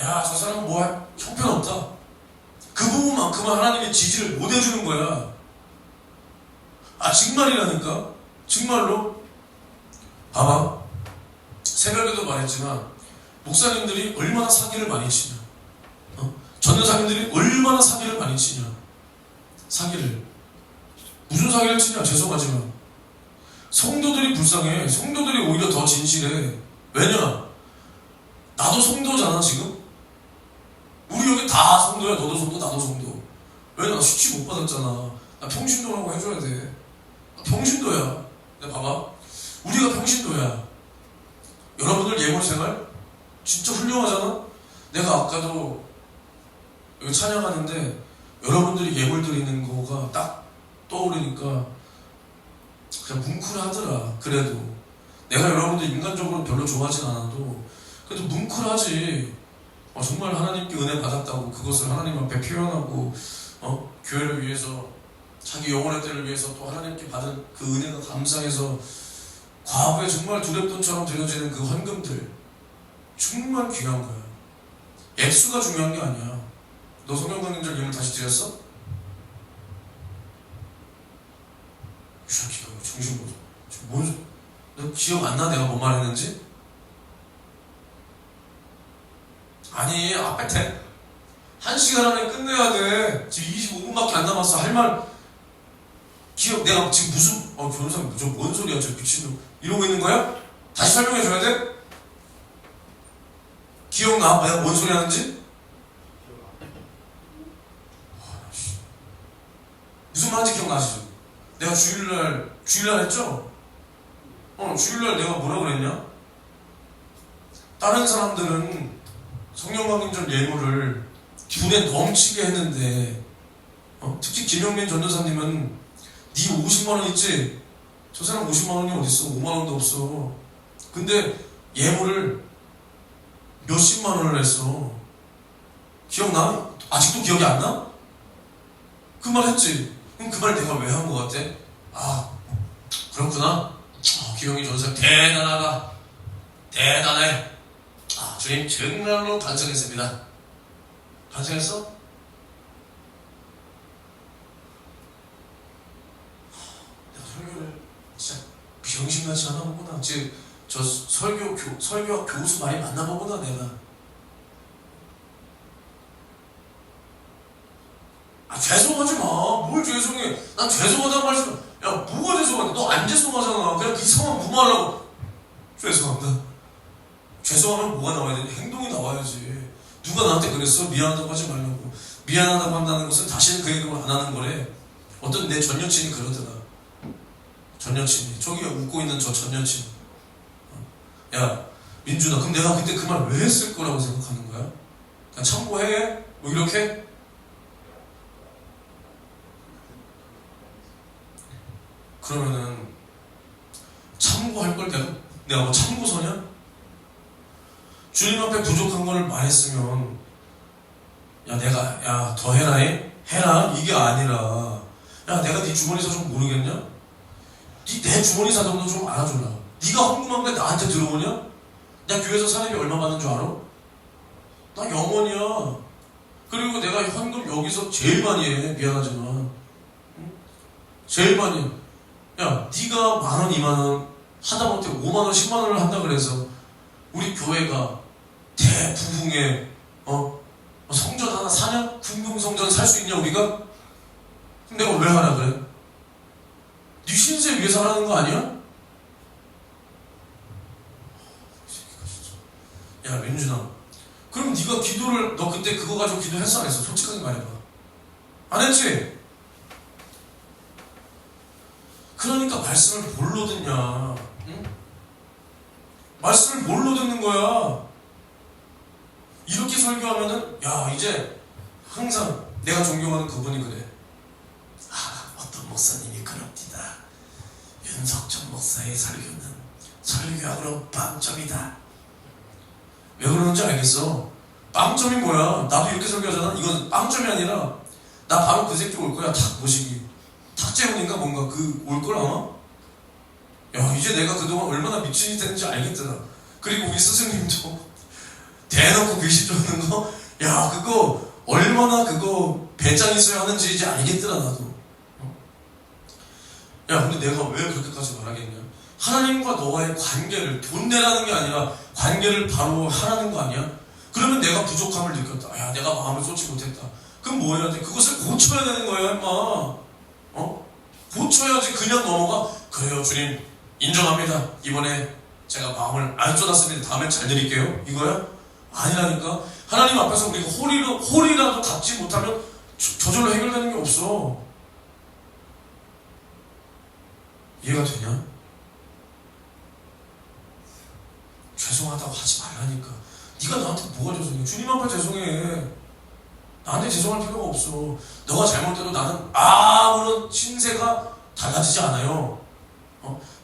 야, 저 사람은 형편 없다. 그 부분만큼은 하나님의 지지를 못 해주는 거야. 정말이라니까. 정말로. 봐봐. 새벽에도 말했지만 목사님들이 얼마나 사기를 많이 치냐. 전도사님들이 얼마나 사기를 많이 치냐. 사기를. 무슨 사기를 치냐? 죄송하지만 성도들이 불쌍해. 성도들이 오히려 더 진실해. 왜냐? 나도 성도잖아 지금. 우리 여기 다 성도야. 너도 성도, 나도 성도. 왜냐? 나 수치 못 받았잖아. 나 평신도라고 해줘야 돼. 나 평신도야. 근데 봐봐. 우리가 평신도야. 여러분들 예물생활 진짜 훌륭하잖아. 내가 아까도 여기 찬양하는데 여러분들이 예물 드리는 거가 딱 떠오르니까 그냥 뭉클하더라. 그래도 내가 여러분들 인간적으로 별로 좋아하진 않아도 그래도 뭉클하지. 정말 하나님께 은혜 받았다고 그것을 하나님 앞에 표현하고 교회를 위해서 자기 영혼의 때를 위해서 또 하나님께 받은 그 은혜가 감사해서 과거에 정말 두렵돈처럼 드려지는 그 헌금들 정말 귀한 거야. 액수가 중요한 게 아니야. 너 성경강림절 예물 다시 드렸어? 이 새끼가 정신 보자. 너 기억 안 나? 내가 뭔 말 했는지? 아니, 앞에 1시간 안에 끝내야 돼. 지금 25분밖에 안 남았어. 할 말 기억. 내가 지금 무슨 변호사님 저 뭔 소리야 저 미친놈 이러고 있는 거야? 다시 설명해 줘야 돼? 기억나? 내가 뭔 소리 하는지? 무슨 말인지 기억나시죠? 내가 주일날 했죠? 주일날 내가 뭐라 그랬냐? 다른 사람들은 성령강림절 예물을 분에 넘치게 했는데 특히 김영민 전도사님은 네 50만원 있지? 저 사람 50만원이 어딨어? 5만원도 없어. 근데 예물을 몇십만원을 했어. 기억나? 아직도 기억이 안 나? 그 말 했지? 그럼 그 말 내가 왜 한 것 같아? 그렇구나. 기영이 전사 대단하다. 대단해. 주님 정말로 반성했습니다. 반성했어? 내가 설교를 진짜 병신같이 하나 보구나. 저 설교학 교수 많이 만나보구나 내가. 죄송하지 마. 뭘 죄송해. 난 죄송하다는 말씀. 야, 뭐가 죄송한데? 너 안 죄송하잖아. 그냥 그 상황 무마하려고. 죄송합니다. 죄송하면 뭐가 나와야 되냐? 행동이 나와야지. 누가 나한테 그랬어? 미안하다고 하지 말라고. 미안하다고 한다는 것은 다시는 그 행동을 안 하는 거래. 어떤 내 전 여친이 그러더라. 전 여친이. 저기 웃고 있는 저 전 여친. 야 민준아, 그럼 내가 그때 그 말 왜 했을 거라고 생각하는 거야? 그냥 참고해? 뭐 이렇게? 그러면은 참고할 걸 내가 뭐 참고서냐? 주님 앞에 부족한 걸 말했으면 야 내가 야 더 해라 해라 이게 아니라 야 내가 네 주머니 사정 모르겠냐? 내 주머니 사정도 좀 알아줘라. 네가 헌금한 게 나한테 들어오냐? 나 교회에서 사람이 얼마 받는 줄 알아? 나 0원이야. 그리고 내가 헌금 여기서 제일 많이 해. 미안하지만 응? 제일 많이 해. 야 네가 만원 2만원 하다못해 5만원 10만원을 한다 그래서 우리 교회가 대부흥에 성전 하나 사냐? 궁금성전 살 수 있냐 우리가? 그럼 내가 왜 하라 그래? 네 신세 위해서 하라는 거 아니야? 야 민준아, 그럼 네가 기도를 너 그때 그거 가지고 기도했어 안 했어? 솔직하게 말해봐. 안 했지? 그러니까 말씀을 뭘로 듣냐? 응? 말씀을 뭘로 듣는 거야? 이렇게 설교하면은 야 이제 항상 내가 존경하는 그분이 그래. 어떤 목사님이 그럽니다. 윤석천 목사의 설교는 설교학으로 빵점이다. 왜 그러는지 알겠어. 빵점이 뭐야? 나도 이렇게 설교하잖아. 이건 빵점이 아니라 나 바로 그 새끼 올 거야. 탁 모시기. 탁재훈인가 뭔가 그 올 걸 아마? 야 이제 내가 그동안 얼마나 미친이 됐는지 알겠더라. 그리고 우리 스승님도 대놓고 글씨 적는 거, 야 그거 얼마나 그거 배짱 있어야 하는지 이제 알겠더라 나도. 야 근데 내가 왜 그렇게까지 말하겠냐? 하나님과 너와의 관계를 돈 내라는 게 아니라 관계를 바로 하라는 거 아니야? 그러면 내가 부족함을 느꼈다. 야 내가 마음을 쏟지 못했다. 그럼 뭐 해야 돼? 그것을 고쳐야 되는 거야 임마. 고쳐야지. 그냥 넘어가. 그래요 주님 인정합니다. 이번에 제가 마음을 안 쏟았습니다. 다음에 잘 드릴게요. 이거야? 아니라니까. 하나님 앞에서 우리가 홀이라도 갖지 못하면 저절로 해결되는 게 없어. 이해가 되냐? 죄송하다고 하지 말라니까. 네가 나한테 뭐가 죄송해? 주님 앞에 죄송해. 나한테 죄송할 필요가 없어. 너가 잘못해도 나는 아무런 신세가 달라지지 않아요.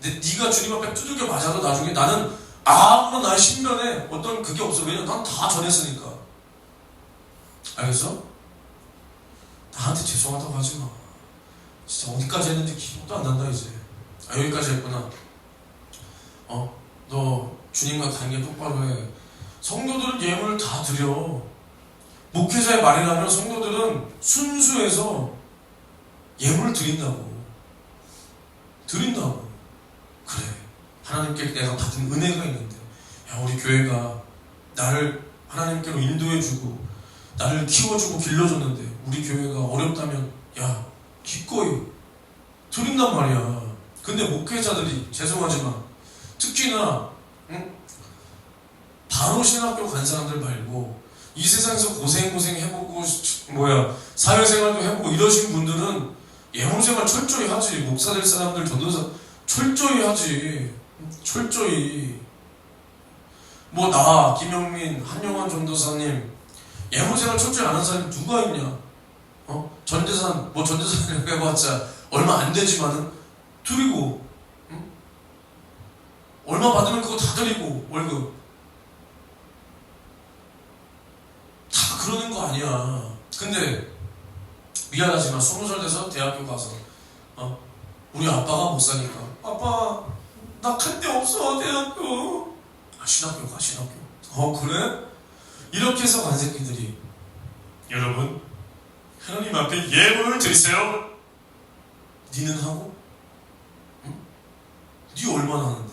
근데 네가 주님 앞에 두들겨 맞아도 나중에 나는 아무런 나의 신변에 어떤 그게 없어. 왜냐면 난 다 전했으니까. 알겠어? 나한테 죄송하다고 하지 마. 진짜 어디까지 했는지 기억도 안 난다 이제. 여기까지 했구나. 너 주님과 관계 똑바로 해. 성도들은 예물을 다 드려. 목회자의 말이라면 성도들은 순수해서 예물을 드린다고. 그래. 하나님께 내가 받은 은혜가 있는데, 야 우리 교회가 나를 하나님께로 인도해주고 나를 키워주고 길러줬는데 우리 교회가 어렵다면 야 기꺼이 드린단 말이야. 근데 목회자들이 죄송하지만 특히나 바로 신학교 간 사람들 말고 이 세상에서 고생 해보고 사회생활도 해보고 이러신 분들은 예물생활 철저히 하지. 목사 될 사람들 전도사 철저히 하지. 철저히. 뭐 나 김영민 한영환 전도사님 예물생활 철저히 안 하는 사람이 누가 있냐? 전재산이라고 해봤자 얼마 안 되지만은 드리고, 얼마 받으면 그거 다 드리고 월급 다 그러는 거 아니야. 근데 미안하지만 20살 돼서 대학교 가서 우리 아빠가 목사니까 아빠 나 갈 데 없어 대학교. 신학교 가. 신학교. 그래? 이렇게 해서 간 새끼들이 여러분 하나님 앞에 예물을 드리세요. 니는 하고? 응? 니 얼마나 하는데?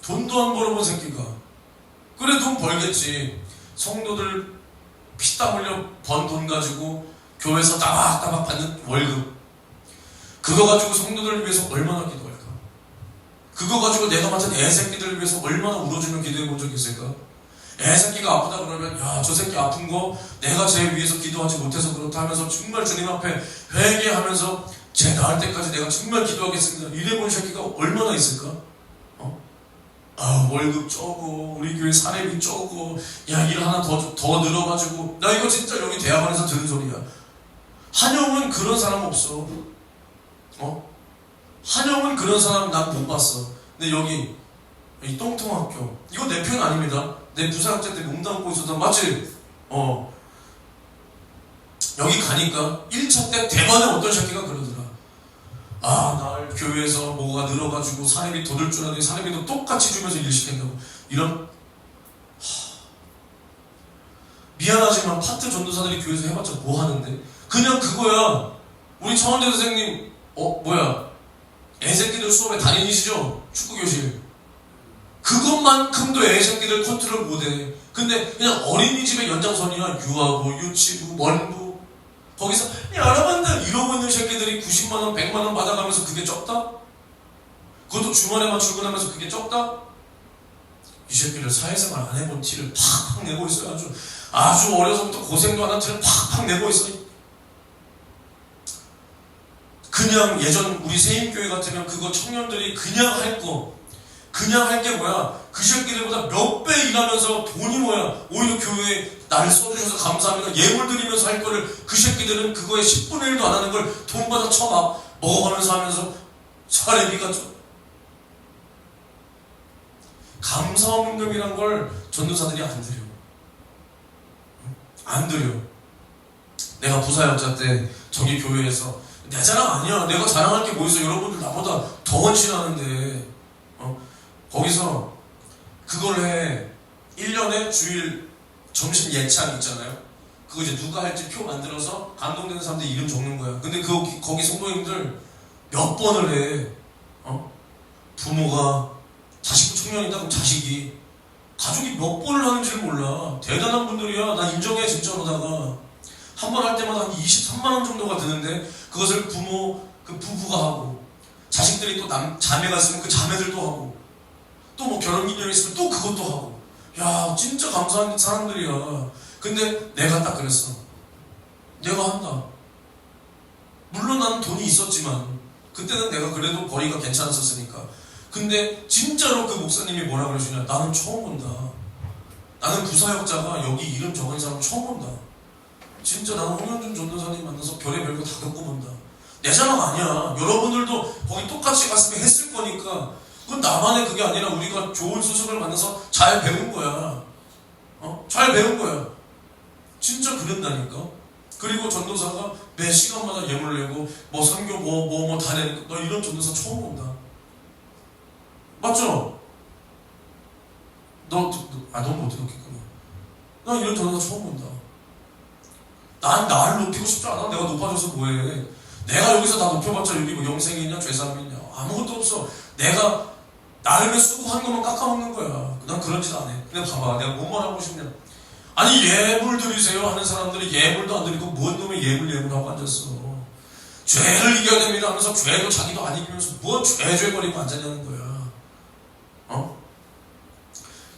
돈도 안 벌어본 새끼가 그래 돈 벌겠지. 성도들 피땀 흘려 번 돈 가지고 교회에서 따박따박 받는 월급 그거 가지고 성도들을 위해서 얼마나 기도할까? 그거 가지고 내가 맡은 애새끼들을 위해서 얼마나 울어주면 기도해 본 적 있을까? 애새끼가 아프다 그러면 야 저 새끼 아픈 거 내가 쟤 위해서 기도하지 못해서 그렇다 하면서 정말 주님 앞에 회개하면서 쟤 나을 때까지 내가 정말 기도하겠습니다. 이래 본 새끼가 얼마나 있을까? 월급 적어, 우리 교회 사례비 적어, 야 일 하나 더 늘어가지고, 나 이거 진짜 여기 대학원에서 들은 소리야. 한영은 그런 사람 없어. 한영은 그런 사람 난 못 봤어. 근데 여기 이 똥통학교, 이거 내 편 아닙니다. 내 부사학자 때 몸 담고 있었던, 맞지? 여기 가니까 1차 때 대만의 어떤 새끼가 그러더라. 날 교회에서 뭐가 늘어가지고 사례비 더 들 줄 알았더니 사례비도 똑같이 주면서 일 시킨다고. 이런 미안하지만 파트 전도사들이 교회에서 해봤자 뭐 하는데? 그냥 그거야. 우리 차원대 선생님 애새끼들 수업에 담임이시죠? 축구교실. 그것만큼도 애새끼들 컨트롤 못해. 근데 그냥 어린이집의 연장선이야. 유아부, 유치부, 원부. 거기서 여러분들 이러고 있는 새끼들이 90만원, 100만원 받아가면서 그게 적다? 그것도 주말에만 출근하면서 그게 적다? 이 새끼들 사회생활 안 해본 티를 팍팍 내고 있어요. 아주 어려서부터 고생도 안 한 티를 팍팍 내고 있어요. 그냥 예전 우리 세임교회 같으면 그거 청년들이 그냥 할 게 뭐야? 그 새끼들보다 몇 배 일하면서 돈이 뭐야? 오히려 교회에 나를 써주셔서 감사합니다. 예물 드리면서 할 거를 그 새끼들은 그거에 10분의 1도 안 하는 걸 돈 받아 쳐막 먹어가면서 하면서 사례비가 좀. 감사원금이란 걸 전도사들이 안 드려. 안 드려. 내가 부사역자 때 저기 교회에서 내 자랑 아니야. 내가 자랑할 게 뭐 있어. 여러분들 나보다 더 헌신하는데 거기서 그걸 해. 1년에 주일 점심 예찬 있잖아요. 그거 이제 누가 할지 표 만들어서 감동되는 사람들 이름 적는 거야. 근데 거기 성도님들 몇 번을 해. 부모가 자식도 청년이다. 그럼 자식이 가족이 몇 번을 하는지를 몰라. 대단한 분들이야. 나 인정해 진짜로다가. 한 번 할 때마다 한 23만원 정도가 드는데 그것을 부부가 하고 자식들이 또 자매가 있으면 그 자매들도 하고 또 뭐 결혼기념일 있으면 또 그것도 하고. 야 진짜 감사한 사람들이야. 근데 내가 딱 그랬어. 내가 한다. 물론 나는 돈이 있었지만 그때는 내가 그래도 벌이가 괜찮았었으니까. 근데 진짜로 그 목사님이 뭐라 그러시냐. 나는 처음 본다. 나는 부사역자가 여기 이름 적은 사람 처음 본다. 진짜 나는 홍현준 전도사님 만나서 별의별 거 다 겪어본다. 내 자랑 아니야. 여러분들도 거기 똑같이 갔으면 했을 거니까. 그건 나만의 그게 아니라 우리가 좋은 스승을 만나서 잘 배운 거야. 잘 배운 거야. 진짜 그런다니까. 그리고 전도사가 매 시간마다 예물을 내고 뭐 선교 뭐 다 내니까 너 이런 전도사 처음 본다. 맞죠? 넌 못 들었겠구나. 나 이런 전도사 처음 본다. 난 나를 높이고 싶지 않아. 내가 높아져서 뭐해. 내가 여기서 나 높여봤자 여기 뭐 영생이냐 죄사함이냐 아무것도 없어. 내가 나를 위해 쓰고 한 것만 깎아먹는 거야. 난 그런 짓 안 해. 근데 봐봐. 내가 뭔 말하고 싶냐. 아니 예물 드리세요 하는 사람들이 예물도 안 드리고 뭔 놈의 예물하고 앉았어. 죄를 이겨야 됩니다 하면서 죄도 자기도 안 이기면서 뭐 죄거리고 앉았냐는 거야.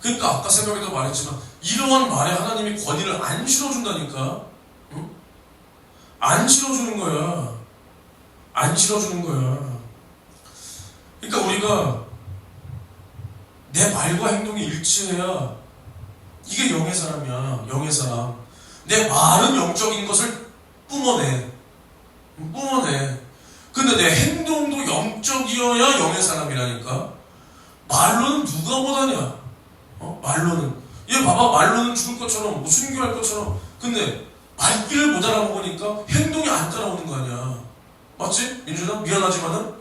그러니까 아까 새벽에도 말했지만 이러한 말에 하나님이 권위를 안 실어준다니까. 안 실어주는 거야. 안 실어주는 거야. 그러니까 우리가 내 말과 행동이 일치해야 이게 영의 사람이야. 영의 사람. 내 말은 영적인 것을 뿜어내. 근데 내 행동도 영적이어야 영의 사람이라니까. 말로는 누가 못하냐. 말로는 얘 봐봐. 말로는 죽을 것처럼 뭐 순교할 것처럼. 근데 말귀를 못 알아먹으니까 행동이 안 따라오는 거 아니야. 맞지? 민준아 미안하지만은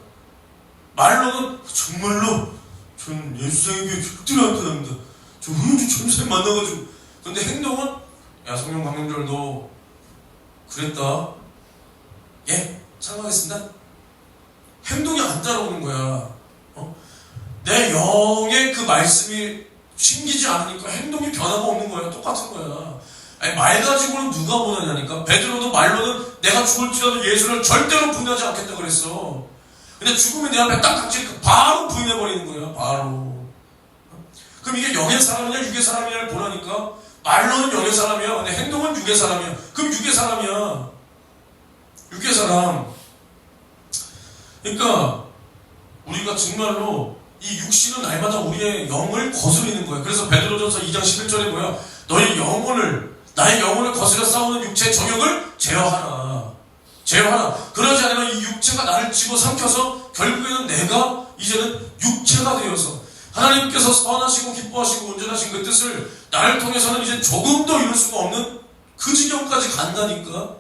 말로는 정말로 전 예수님께 절대로 안 떠납니다. 저 은주 전사님 만나가지고. 근데 행동은 야 성령 강림절 너 그랬다. 예 사랑하겠습니다. 행동이 안 따라오는 거야. 내 영의 그 말씀이 심기지 않으니까 행동이 변화가 없는 거야. 똑같은 거야. 아니, 말 가지고는 누가 못하냐니까. 베드로도 말로는 내가 죽을지라도 예수를 절대로 부인하지 않겠다 그랬어. 근데 죽으면 내 앞에 딱 닥치니까 바로 부인해버리는 거야. 바로. 그럼 이게 영의 사람이냐 육의 사람이냐를 보라니까. 말로는 영의 사람이야. 근데 행동은 육의 사람이야. 그럼 육의 사람이야. 육의 사람. 그러니까 우리가 정말로 이 육신은 날마다 우리의 영을 거스르는 거예요. 그래서 베드로전서 2장 11절에 뭐야? 너희 영혼을, 나의 영혼을 거스려 싸우는 육체의 정욕을 제어하라. 제어하라. 그러지 않으면 이 육체가 나를 집어삼켜서 결국에는 내가 이제는 육체가 되어서 하나님께서 선하시고 기뻐하시고 온전하신 그 뜻을 나를 통해서는 이제 조금도 이룰 수가 없는 그 지경까지 간다니까.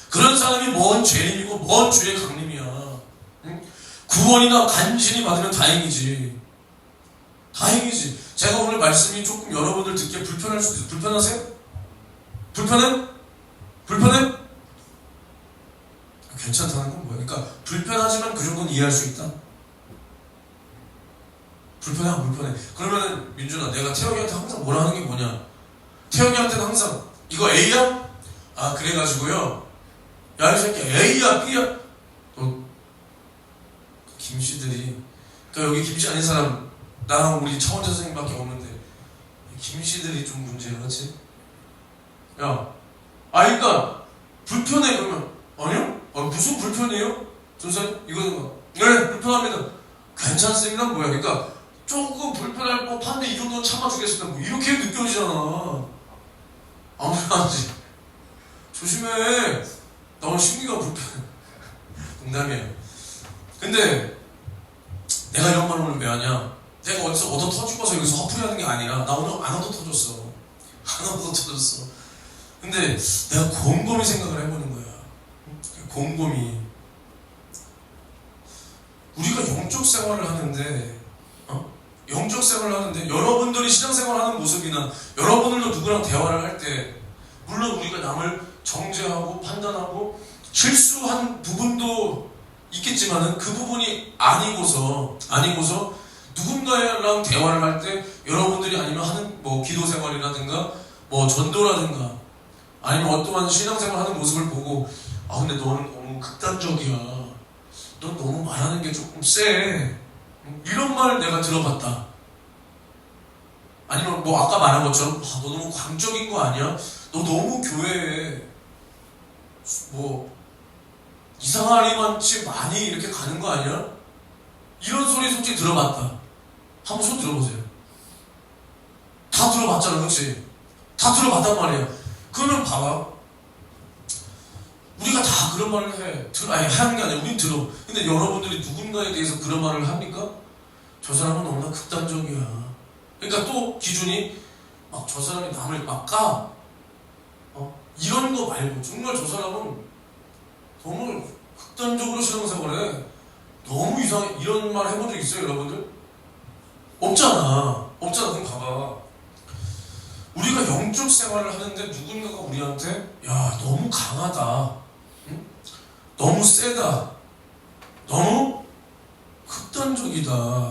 그런 사람이 뭔 죄인이고 뭔 주의 강림이야. 응? 구원이나 간신히 받으면 다행이지. 다행이지. 제가 오늘 말씀이 조금 여러분들 듣기에 불편할 수도 있어요. 불편하세요? 불편해? 불편해? 괜찮다는 건 뭐야? 그러니까 불편하지만 그 정도는 이해할 수 있다. 불편해 안 불편해? 그러면은 민준아, 내가 태영이한테 항상 뭐라 하는 게 뭐냐? 태영이한테는 항상 이거 A야? 아 그래가지고요, 야 이 새끼 A야 B야? 또 김씨들이, 그러니까 여기 김씨 아닌 사람 나랑 우리 차원자 선생님밖에 없는데 김씨들이 좀 문제야, 그렇지? 야, 그러니까 불편해. 그러면 아니요? 무슨 불편해요? 선생님 이거는 네 불편합니다. 괜찮습니다. 뭐야? 그러니까 조금 불편할 법한데 이 정도는 참아주겠습니다. 뭐 이렇게 느껴지잖아. 아무래도 조심해. 나 오늘 심리가 불편해. 농담이에요. 근데 내가 이런 말을 오늘 왜 하냐? 내가 어디서 얻어 터지고서 여기서 화풀이 하는 게 아니라, 나 오늘 안 얻어 터졌어. 안 얻어 터졌어. 근데 내가 곰곰이 생각을 해보는 거야. 곰곰이. 우리가 영적 생활을 하는데, 영적 생활을 하는데 여러분들이 신앙생활을 하는 모습이나 여러분들도 누구랑 대화를 할 때, 물론 우리가 남을 정죄하고 판단하고 실수한 부분도 있겠지만은 그 부분이 아니고서 누군가랑 대화를 할 때 여러분들이 아니면 하는 뭐 기도 생활이라든가 뭐 전도라든가 아니면 어떠한 신앙생활 하는 모습을 보고, 근데 너는 너무 극단적이야. 넌 너무 말하는 게 조금 세. 이런 말 내가 들어봤다. 아니면 뭐 아까 말한 것처럼 너 너무 광적인 거 아니야? 너 너무 교회에 뭐 이상하리만치 많이 이렇게 가는 거 아니야? 이런 소리 솔직히 들어봤다. 한번 손 들어보세요. 다 들어봤잖아, 그렇지? 다 들어봤단 말이야. 그러면 봐봐. 우리가 다 그런 말을 해. 하는 게 아니라 우린 들어. 근데 여러분들이 누군가에 대해서 그런 말을 합니까? 저 사람은 너무나 극단적이야. 그러니까 또 기준이 막 저 사람이 남을 막 까. 이런 거 말고 정말 저 사람은 너무 극단적으로 신앙생활해. 너무 이상해. 이런 말 해본 적 있어요, 여러분들? 없잖아. 그럼 봐봐. 우리가 영적 생활을 하는데 누군가가 우리한테 야 너무 강하다, 응? 너무 세다, 너무 극단적이다.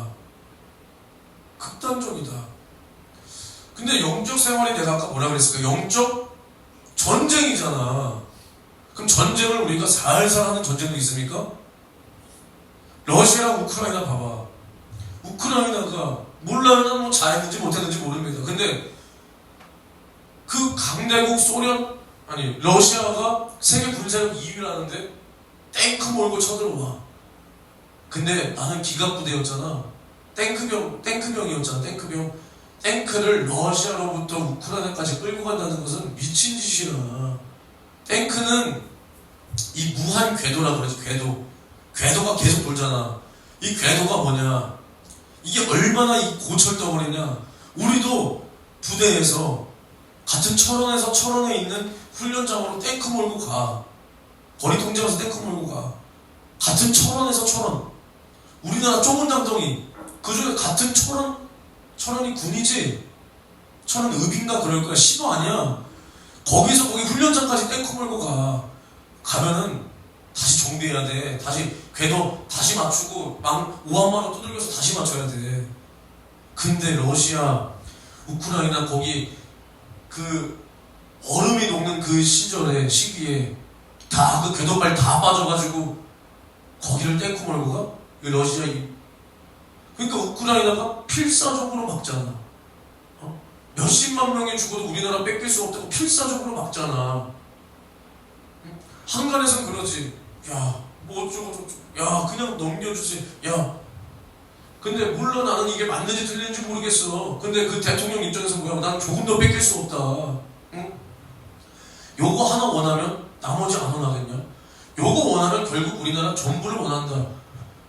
근데 영적 생활이 내가 아까 뭐라 그랬을까? 영적 전쟁이잖아. 그럼 전쟁을 우리가 살살 하는 전쟁도 있습니까? 러시아랑 우크라이나 봐봐. 우크라이나가 몰라요. 난 뭐 잘했는지 못했는지 모릅니다. 근데 그 강대국 소련, 아니 러시아가 세계 군사력 2위라는데 탱크 몰고 쳐들어와. 근데 나는 기갑부대였잖아. 탱크병이었잖아. 탱크를 러시아로부터 우크라이나까지 끌고 간다는 것은 미친 짓이야. 탱크는 이 무한 궤도라 그러지. 궤도가 계속 돌잖아. 이 궤도가 뭐냐? 이게 얼마나 이 고철덩어리냐. 우리도 부대에서 같은 철원에서 철원에 있는 훈련장으로 탱크 몰고 가. 거리 통제하면서 탱크 몰고 가. 같은 철원에서 철원. 우리나라 좁은 담덩이. 그중에 같은 철원이 군이지. 철원 읍인가 그럴 거야. 신호 아니야. 거기서 거기 훈련장까지 탱크 몰고 가. 가면은 다시 정비해야 돼. 다시 궤도 다시 맞추고 오한마로 두들겨서 다시 맞춰야 돼. 근데 러시아, 우크라이나 거기 그 얼음이 녹는 그 시기에 다 그 궤도발 다 빠져가지고 거기를 탱크 몰고 가? 이 러시아. 그러니까 우크라이나가 필사적으로 막잖아. 몇십만 명이 죽어도 우리나라 뺏길 수 없다고 필사적으로 막잖아. 한간에선 그러지. 야, 뭐 어쩌고 저쩌고. 야, 그냥 넘겨주지. 야, 근데 물론 나는 이게 맞는지 틀린지 모르겠어. 근데 그 대통령 입장에서 뭐야? 난 조금 더 뺏길 수 없다. 응? 요거 하나 원하면 나머지 안 원하겠냐? 요거 원하면 결국 우리나라 전부를 원한다.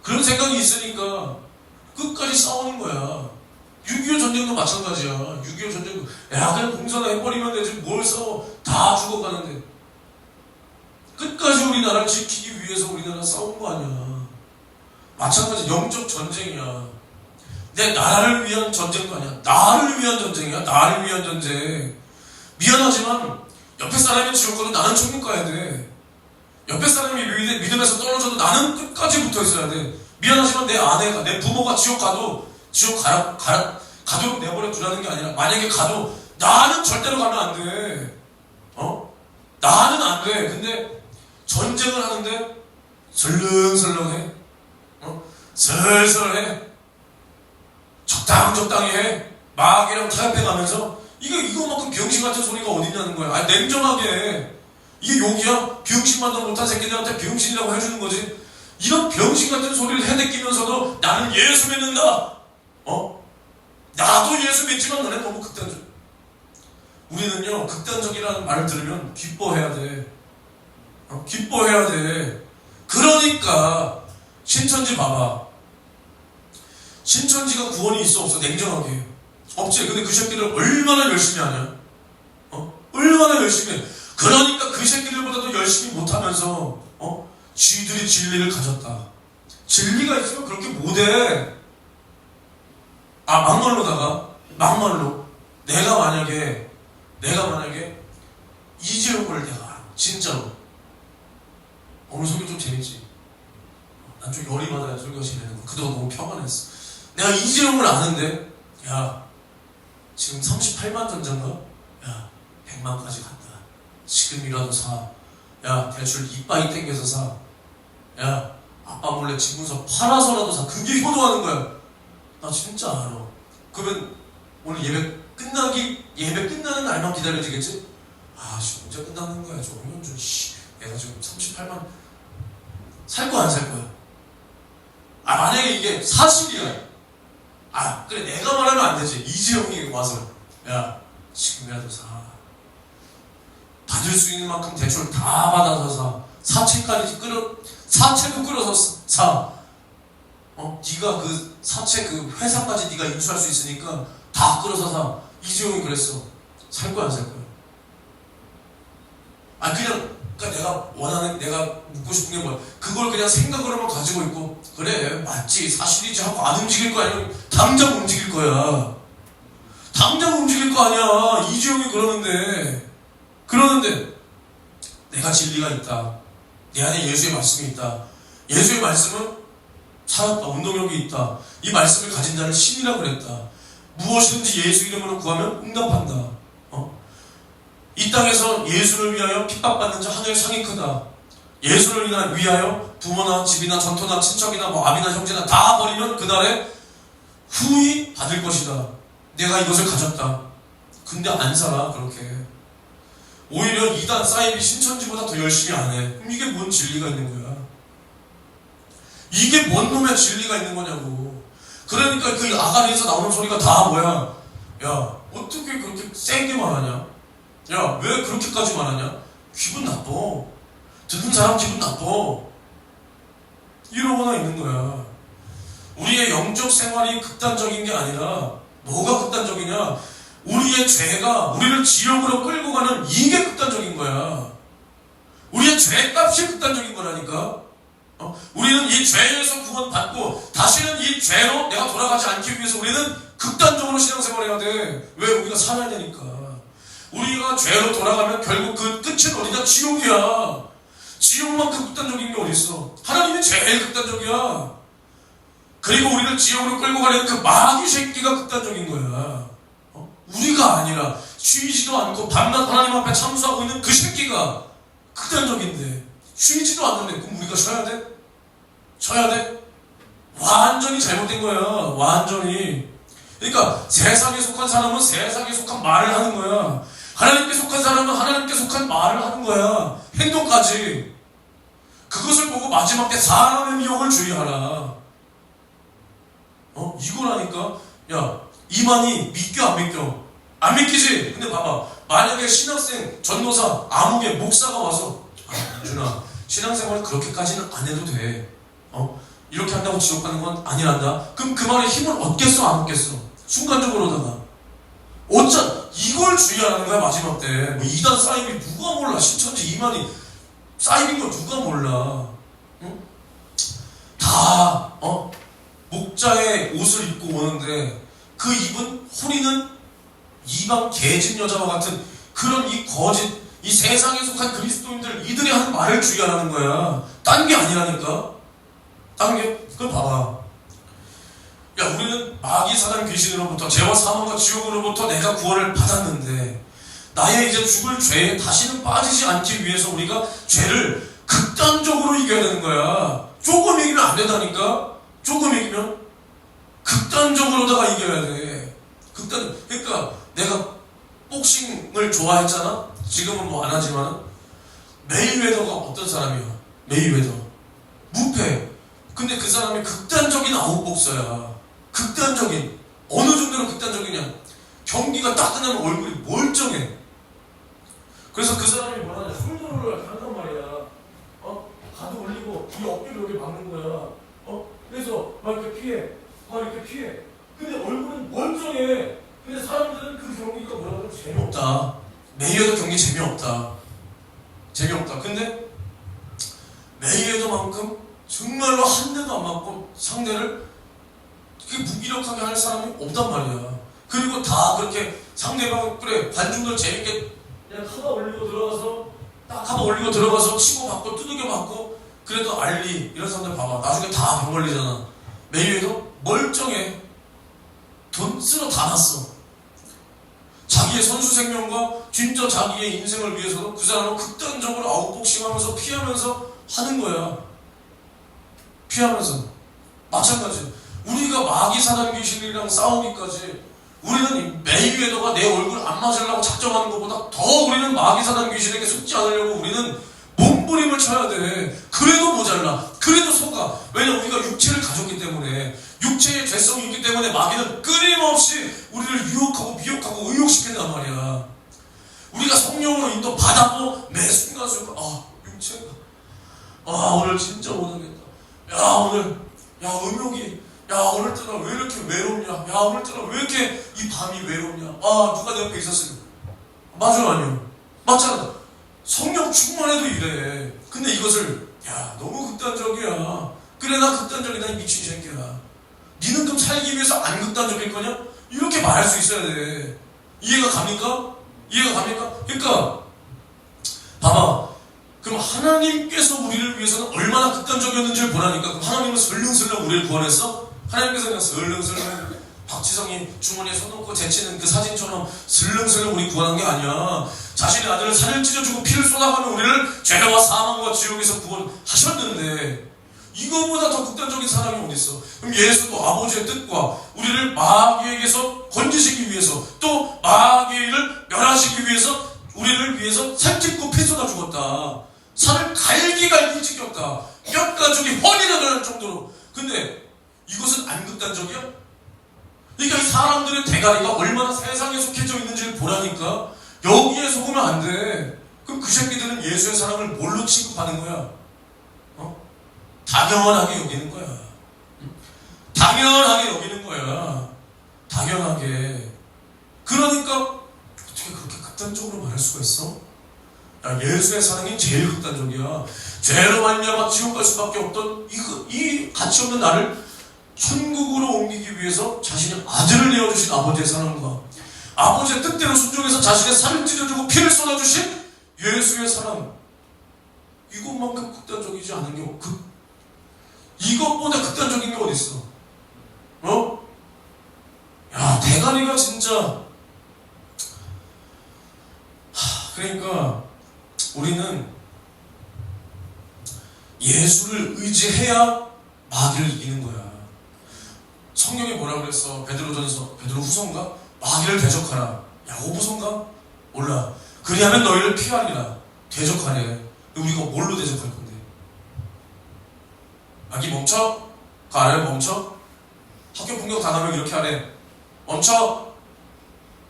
그런 생각이 있으니까 끝까지 싸우는 거야. 6.25 전쟁도 마찬가지야. 6.25 전쟁도 야 그냥 봉사나 해버리면 되지 뭘 싸워. 다 죽어가는데 끝까지 우리나라를 지키기 위해서 우리나라 싸운 거 아니야. 마찬가지 영적 전쟁이야. 내 나라를 위한 전쟁도 아니야. 나를 위한 전쟁이야. 나를 위한 전쟁. 미안하지만 옆에 사람이 지옥 가도 나는 천국 가야 돼. 옆에 사람이 믿음에서 떨어져도 나는 끝까지 붙어 있어야 돼. 미안하지만 내 아내가, 내 부모가 지옥 가도 지옥 가도록 내버려 두라는 게 아니라 만약에 가도 나는 절대로 가면 안 돼. 나는 안 돼. 근데 전쟁을 하는데 설렁설렁해. 슬슬해. 적당히 해. 마귀랑 타협해 가면서 이거만큼 병신 같은 소리가 어딨냐는 거야. 아니 냉정하게 이게 욕이야? 병신만도 못한 새끼들한테 병신이라고 해주는 거지. 이런 병신 같은 소리를 해대끼면서도 나는 예수 믿는다. 나도 예수 믿지만 너네 너무 극단적. 우리는요 극단적이라는 말을 들으면 기뻐해야 돼. 기뻐해야 돼. 그러니까 신천지 봐봐. 신천지가 구원이 있어 없어? 냉정하게 없지. 근데 그 새끼들 얼마나 열심히 하냐? 얼마나 열심히 해. 그러니까 그 새끼들보다도 열심히 못하면서 쥐들이 진리를 가졌다. 진리가 있으면 그렇게 못해. 막말로 내가 만약에 이재용을 내가 진짜로 오늘 설교 좀 재밌지? 난 좀 열이 받아야 설교가 재밌는 거. 그동안 너무 평안했어. 내가 이재용을 아는데 야 지금 38만 전자인가? 야 100만까지 간다. 지금이라도 사. 야 대출 이빠이 땡겨서 사. 야 아빠 몰래 지문서 팔아서라도 사. 그게 효도하는 거야. 나 진짜 알아. 그러면 오늘 예배 끝나는 날만 기다려지겠지? 씨 언제 끝나는 거야 저 홍현준 씨. 내가 지금 38만 살 거야 안 살 거야? 만약에 이게 사실이야. 그래 내가 말하면 안 되지. 이재용이 와서 야 지금이라도 사. 받을 수 있는 만큼 대출 다 받아서 사. 사채도 끌어서 사. 네가 그 사채 그 회사까지 네가 인수할 수 있으니까 다 끌어서 사. 이재용이 그랬어. 살 거야 안 살 거야? 그러니까 내가 묻고 싶은 게 뭐야? 그걸 그냥 생각으로만 가지고 있고 그래 맞지 사실이지 하고 안 움직일 거 아니야? 당장 움직일 거야. 당장 움직일 거 아니야. 이재용이 그러는데 내가 진리가 있다. 내 안에 예수의 말씀이 있다. 예수의 말씀은 살았다. 운동력이 있다. 이 말씀을 가진 자를 신이라고 그랬다. 무엇이든지 예수 이름으로 구하면 응답한다. 이 땅에서 예수를 위하여 핍박받는 자 하늘 상이 크다. 예수를 위하여 부모나 집이나 전토나 친척이나 아비나 형제나 다 버리면 그날에 후히 받을 것이다. 내가 이것을 가졌다. 근데 안 살아 그렇게. 오히려 이단 사이비 신천지보다 더 열심히 안 해. 그럼 이게 뭔 진리가 있는 거야? 이게 뭔 놈의 진리가 있는 거냐고. 그러니까 그 아가리에서 나오는 소리가 다 뭐야? 야 어떻게 그렇게 세게 말하냐? 야 왜 그렇게까지 말하냐? 기분 나빠. 듣는 사람 기분 나빠. 이러거나 있는 거야. 우리의 영적 생활이 극단적인 게 아니라 뭐가 극단적이냐? 우리의 죄가 우리를 지옥으로 끌고 가는 이게 극단적인 거야. 우리의 죄값이 극단적인 거라니까. 우리는 이 죄에서 구원받고 다시는 이 죄로 내가 돌아가지 않기 위해서 우리는 극단적으로 신앙생활해야 돼. 왜? 우리가 살아야 되니까. 우리가 죄로 돌아가면 결국 그 끝은 어디냐? 지옥이야. 지옥만큼 극단적인 게 어딨어? 하나님이 제일 극단적이야. 그리고 우리를 지옥으로 끌고 가려는 그 마귀 새끼가 극단적인 거야. 우리가 아니라 쉬지도 않고 밤낮 하나님 앞에 참수하고 있는 그 새끼가 극단적인데 쉬지도 않는데 그럼 우리가 쉬어야 돼? 쉬어야 돼? 완전히 잘못된 거야. 완전히. 그러니까 세상에 속한 사람은 세상에 속한 말을 하는 거야. 하나님께 속한 사람은 하나님께 속한 말을 하는 거야. 행동까지. 그것을 보고 마지막 때 사람의 미혹을 주의하라. 이거라니까. 야, 이만희 믿겨 안 믿겨? 안 믿기지? 근데 봐봐, 만약에 신학생, 전도사, 아무개, 목사가 와서 민준아, 신앙생활을 그렇게까지는 안 해도 돼. 이렇게 한다고 지옥 가는 건 아니란다. 그럼 그 말에 힘을 얻겠어 안 얻겠어? 순간적으로다가 이걸 주의하는 거야. 마지막 때 뭐 이단 사이비 누가 몰라. 신천지 이만희 사이비인 거 누가 몰라. 응? 다 목자의 옷을 입고 오는데 그 입은 호리는 이방 개진 여자와 같은 그런 이 거짓, 이 세상에 속한 그리스도인들, 이들이 하는 말을 주의하라는 거야. 딴 게 아니라니까. 딴 게? 그럼 봐봐. 야, 우리는 마귀 사단 귀신으로부터, 죄와 사망과 지옥으로부터 내가 구원을 받았는데 나의 이제 죽을 죄에 다시는 빠지지 않기 위해서 우리가 죄를 극단적으로 이겨야 되는 거야. 조금 이기면 안 된다니까. 조금 이기면 극단적으로다가 이겨야 돼. 그러니까 내가 복싱을 좋아했잖아. 지금은 뭐 안 하지만 메이웨더가 어떤 사람이야? 메이웨더 무패. 근데 그 사람이 극단적인 아웃복서야. 극단적인. 어느 정도로 극단적이냐? 경기가 딱 끝나면 얼굴이 멀쩡해. 그래서 그 사람이 뭐하냐? 숄더를 한단 말이야. 가드 올리고 이 어깨를 여기 막는 거야. 그래서 막 이렇게 피해. 막 이렇게 피해. 근데 얼굴은 멀쩡해. 근데 사람들은 그 경기가 뭐라고 재미없다. 메이웨더 경기 재미없다. 재미없다. 근데 메이웨더만큼 정말로 한 대도 안 맞고 상대를 그게 무기력하게 할 사람이 없단 말이야. 그리고 다 그렇게 상대방, 그래, 관중들 재밌게 그냥 카바 올리고 들어가서 딱 카바 올리고 들어가서 치고 받고 두들겨 맞고, 그래도 알리 이런 사람들 봐봐. 나중에 다 병 걸리잖아. 메이웨더 멀쩡해. 돈 쓸어 다 났어. 자기의 선수 생명과 진짜 자기의 인생을 위해서도 그 사람은 극단적으로 아웃복싱 하면서 피하면서 하는 거야. 피하면서. 마찬가지. 우리가 마귀 사단 귀신이랑 싸우기까지 우리는 이 메이웨더가 내 얼굴 안 맞으려고 작정하는 것보다 더 우리는 마귀 사단 귀신에게 속지 않으려고 우리는 몸부림을 쳐야 돼. 그래도 모자라. 그래도 속아. 왜냐, 우리가 육체를 가졌기 때문에, 육체의 죄성이 있기 때문에 마귀는 끊임없이 우리를 유혹하고 미혹하고 의욕시킨단 말이야. 우리가 성령으로 인도 받아도 매 순간순간 육체가 오늘 진짜 못하겠다. 음욕이 오늘따라 왜 이렇게 외롭냐. 오늘따라 왜 이렇게 이 밤이 외롭냐. 누가 내 옆에 있었으면. 맞아, 아니요? 맞잖아. 성령 충만해도 이래. 근데 이것을 너무 극단적이야. 그래, 나 극단적이다 이 미친 새끼야. 니는 그럼 살기 위해서 안 극단적일 거냐? 이렇게 말할 수 있어야 돼. 이해가 갑니까? 그러니까 봐봐. 그럼 하나님께서 우리를 위해서는 얼마나 극단적이었는지를 보라니까. 그럼 하나님은 슬렁슬렁 우리를 구원했어? 하나님께서 그냥 슬렁슬렁 박지성이 주머니에 손 놓고 제치는 그 사진처럼 슬렁슬렁 우리 구원한 게 아니야. 자신의 아들을 살을 찢어주고 피를 쏟아가며 우리를 죄와 사망과 지옥에서 구원하셨는데, 이거보다 더 극단적인 사람이 어딨어? 그럼 예수도 아버지의 뜻과 우리를 마귀에게서 건지시기 위해서, 또 마귀의 일을 멸하시기 위해서 우리를 위해서 살 찢고 피 쏟아 죽었다. 살을 갈기갈기 찢겼다. 뼈가죽이 허리가 날 정도로. 근데 이것은 안 극단적이야? 그러니까 이 사람들의 대가리가 얼마나 세상에 속해져 있는지를 보라니까. 여기에 속으면 안 돼. 그럼 그 새끼들은 예수의 사랑을 뭘로 취급하는 거야? 당연하게 여기는 거야. 당연하게 여기는 거야. 당연하게. 그러니까 어떻게 그렇게 극단적으로 말할 수가 있어? 예수의 사랑이 제일 극단적이야. 죄로 말미암아 지옥 갈 수밖에 없던 이 가치 없는 나를 천국으로 옮기기 위해서 자신의 아들을 내어주신 아버지의 사랑과 아버지의 뜻대로 순종해서 자신의 살을 찢어주고 피를 쏟아주신 예수의 사랑, 이것만큼 극단적이지 않은 게 이것보다 극단적인 게 어딨어? 대가리가 진짜. 그러니까 우리는 예수를 의지해야 마귀를 이기는 거야. 성경에 뭐라 그랬어? 베드로 후서인가? 마귀를 대적하라. 야고보서인가? 몰라. 그리하면 너희를 피하리라. 대적하래. 우리가 뭘로 대적할 건데? 마귀 멈춰? 그 아래 멈춰? 학교 폭력 당하면 이렇게 하래. 멈춰.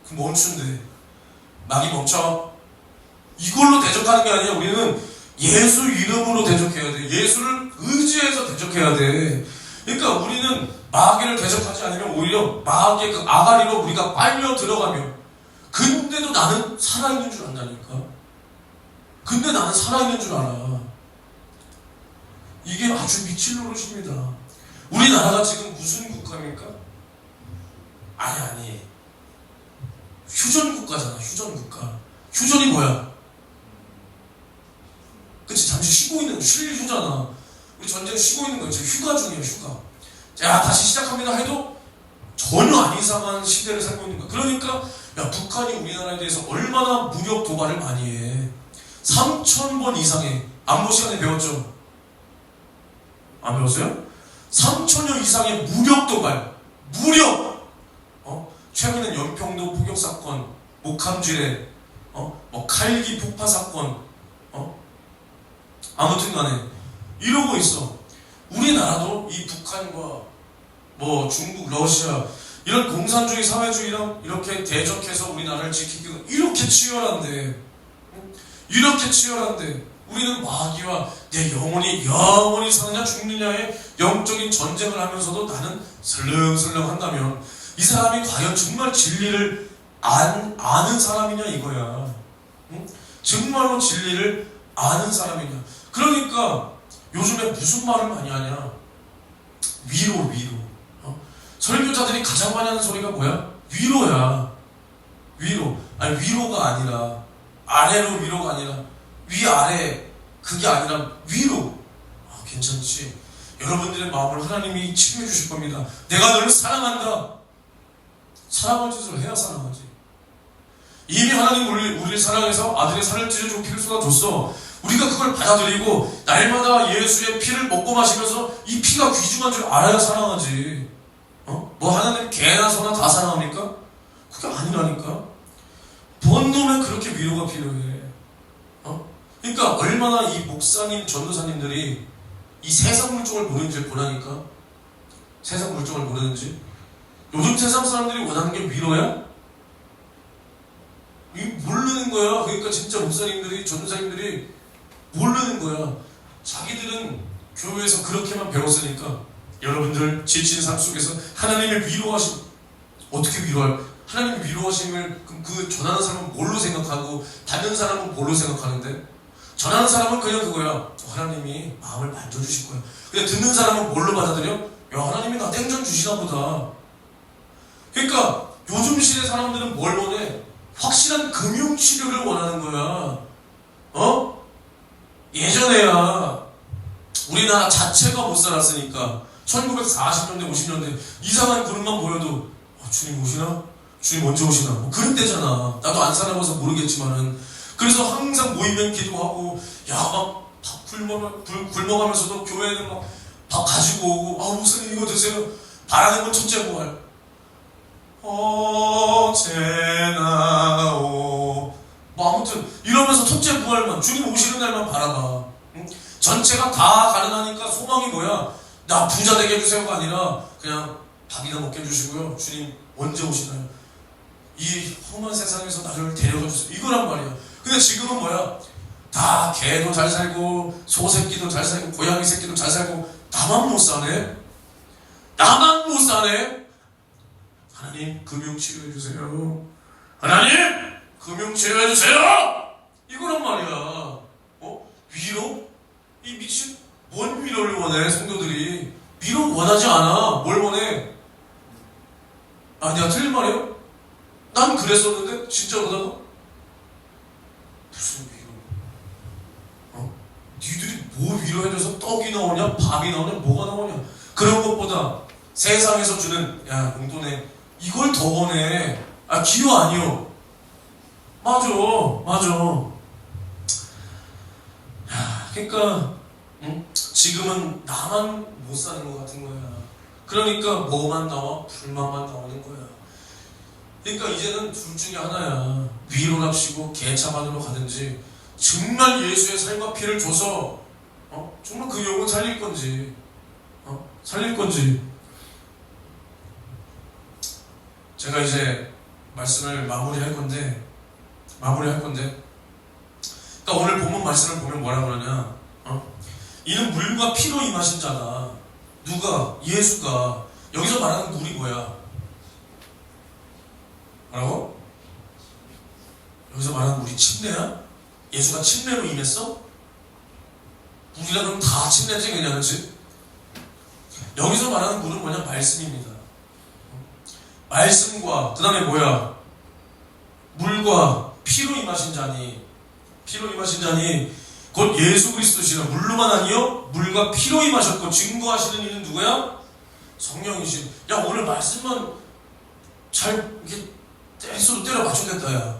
그 멈춘대. 막이 멈춰. 이걸로 대적하는 게 아니야. 우리는 예수 이름으로 대적해야 돼. 예수를 의지해서 대적해야 돼. 그러니까 우리는 마귀를 대적하지 않으면 오히려 마귀의 그 아가리로 우리가 빨려 들어가며, 근데도 나는 살아있는 줄 안다니까. 근데 나는 살아있는 줄 알아. 이게 아주 미칠 노릇입니다. 우리나라가 지금 무슨 국가입니까? 아니 휴전 국가잖아. 휴전 국가. 휴전이 뭐야? 그치, 잠시 쉬고 있는 거, 쉴 휴잖아. 우리 전쟁 쉬고 있는 거야. 지금 휴가 중이야, 휴가. 자, 다시 시작합니다 해도 전혀 안 이상한 시대를 살고 있는 거야. 그러니까 야, 북한이 우리나라에 대해서 얼마나 무력 도발을 많이 해. 3,000번 이상의 안보 시간에 배웠죠? 안 배웠어요? 3,000여 이상의 무력 도발. 무력! 최근엔 연평도 포격 사건, 목함지뢰, 뭐 칼기 폭파 사건, 아무튼 간에 이러고 있어. 우리나라도 이 북한과 뭐 중국, 러시아 이런 공산주의 사회주의랑 이렇게 대적해서 우리나라를 지키기가 이렇게 치열한데, 이렇게 치열한데 우리는 마귀와 내 영원히 사느냐 죽느냐의 영적인 전쟁을 하면서도 나는 설렁설렁 한다면 이 사람이 과연 정말 진리를 아는 사람이냐 이거야. 응? 정말로 진리를 아는 사람이냐. 그러니까 요즘에 무슨 말을 많이 하냐. 위로. 설교자들이 가장 많이 하는 소리가 뭐야? 위로야. 위로. 아니 위로가 아니라 아래로 위로가 아니라 위아래, 그게 아니라 위로. 괜찮지? 여러분들의 마음을 하나님이 치유해 주실 겁니다. 내가 너를 사랑한다. 사랑할 짓을 해야 사랑하지. 이미 하나님 우리를 사랑해서 아들의 살을 찢어주고 피를 쏟아줬어. 우리가 그걸 받아들이고 날마다 예수의 피를 먹고 마시면서 이 피가 귀중한 줄 알아야 사랑하지. 뭐 하나님 개나 소나 다 사랑합니까? 그게 아니라니까. 본 놈에 그렇게 위로가 필요해. 그러니까 얼마나 이 목사님, 전도사님들이 이 세상 물정을 모르는지 보라니까. 세상 물정을 모르는지. 요즘 세상 사람들이 원하는 게 위로야? 모르는 거야. 그러니까 진짜 목사님들이, 전도사님들이 모르는 거야. 자기들은 교회에서 그렇게만 배웠으니까. 여러분들 지친 삶 속에서 하나님의 위로하심, 어떻게 위로할? 하나님의 위로하심을 그 전하는 사람은 뭘로 생각하고 받는 사람은 뭘로 생각하는데? 전하는 사람은 그냥 그거야. 하나님이 마음을 만져주실 거야. 근데 듣는 사람은 뭘로 받아들여? 야, 하나님이 나 땡전 주시나 보다. 그러니까 요즘 시대 사람들은 뭘 원해? 확실한 금융치료를 원하는 거야. 예전에야 우리나라 자체가 못 살았으니까 1940년대 50년대 이상한 그릇만 보여도 주님 오시나? 주님 언제 오시나? 뭐 그런 때잖아. 나도 안 살아봐서 모르겠지만은. 그래서 항상 모이면 기도하고, 야, 막 밥 굶어가면서도 교회는 막 밥 가지고 오고, 목사님 이거 드세요. 바라는 건 첫째 부활. 어제나오. 뭐 아무튼 이러면서 첫째 부활만, 주님 오시는 날만 바라봐. 응? 전체가 다 가능하니까 소망이 뭐야? 나 부자 되게 해주세요가 아니라 그냥 밥이나 먹게 해주시고요. 주님 언제 오시나요? 이 험한 세상에서 나를 데려가 주세요. 이거란 말이야. 근데 지금은 뭐야? 다 개도 잘 살고 소 새끼도 잘 살고 고양이 새끼도 잘 살고 나만 못 사네? 나만 못 사네? 하나님 금융 치료해 주세요. 하나님 금융 치료해 주세요. 이거란 말이야. 위로? 이 미친 뭔 위로를 원해? 성도들이 위로 원하지 않아. 뭘 원해? 내가 틀린 말이에요? 난 그랬었는데 진짜 그러다가 무슨 위로? 니들이 뭐 위로해줘서 떡이 나오냐? 밥이 나오냐? 뭐가 나오냐? 그런 것보다 세상에서 주는 용돈에 이걸 더 원해. 기요 아니요? 맞아. 그러니까 지금은 나만 못 사는 것 같은 거야. 그러니까 뭐만 나와? 불만만 나오는 거야. 그러니까 이제는 둘 중에 하나야. 위로랍시고 개차반으로 가든지 정말 예수의 살과 피를 줘서 정말 그 영혼 살릴 건지. 살릴 건지. 제가 이제 말씀을 마무리할 건데, 그러니까 오늘 본문 말씀을 보면 뭐라 그러냐? 이는 물과 피로 임하신 자다. 누가? 예수가. 여기서 말하는 물이 뭐야? 뭐라고? 여기서 말하는 물이 침례야? 예수가 침례로 임했어? 물이라 그러면 다 침례지 그냥, 그렇지? 여기서 말하는 물은 뭐냐? 말씀입니다. 말씀과 그 다음에 뭐야? 물과 피로 임하신 자니, 곧 예수 그리스도시라. 물로만 아니요 물과 피로 임하셨고 증거하시는 이는 누구야? 성령이신. 야, 오늘 말씀만 잘 이렇게 떼수로 때려 맞추겠다, 야.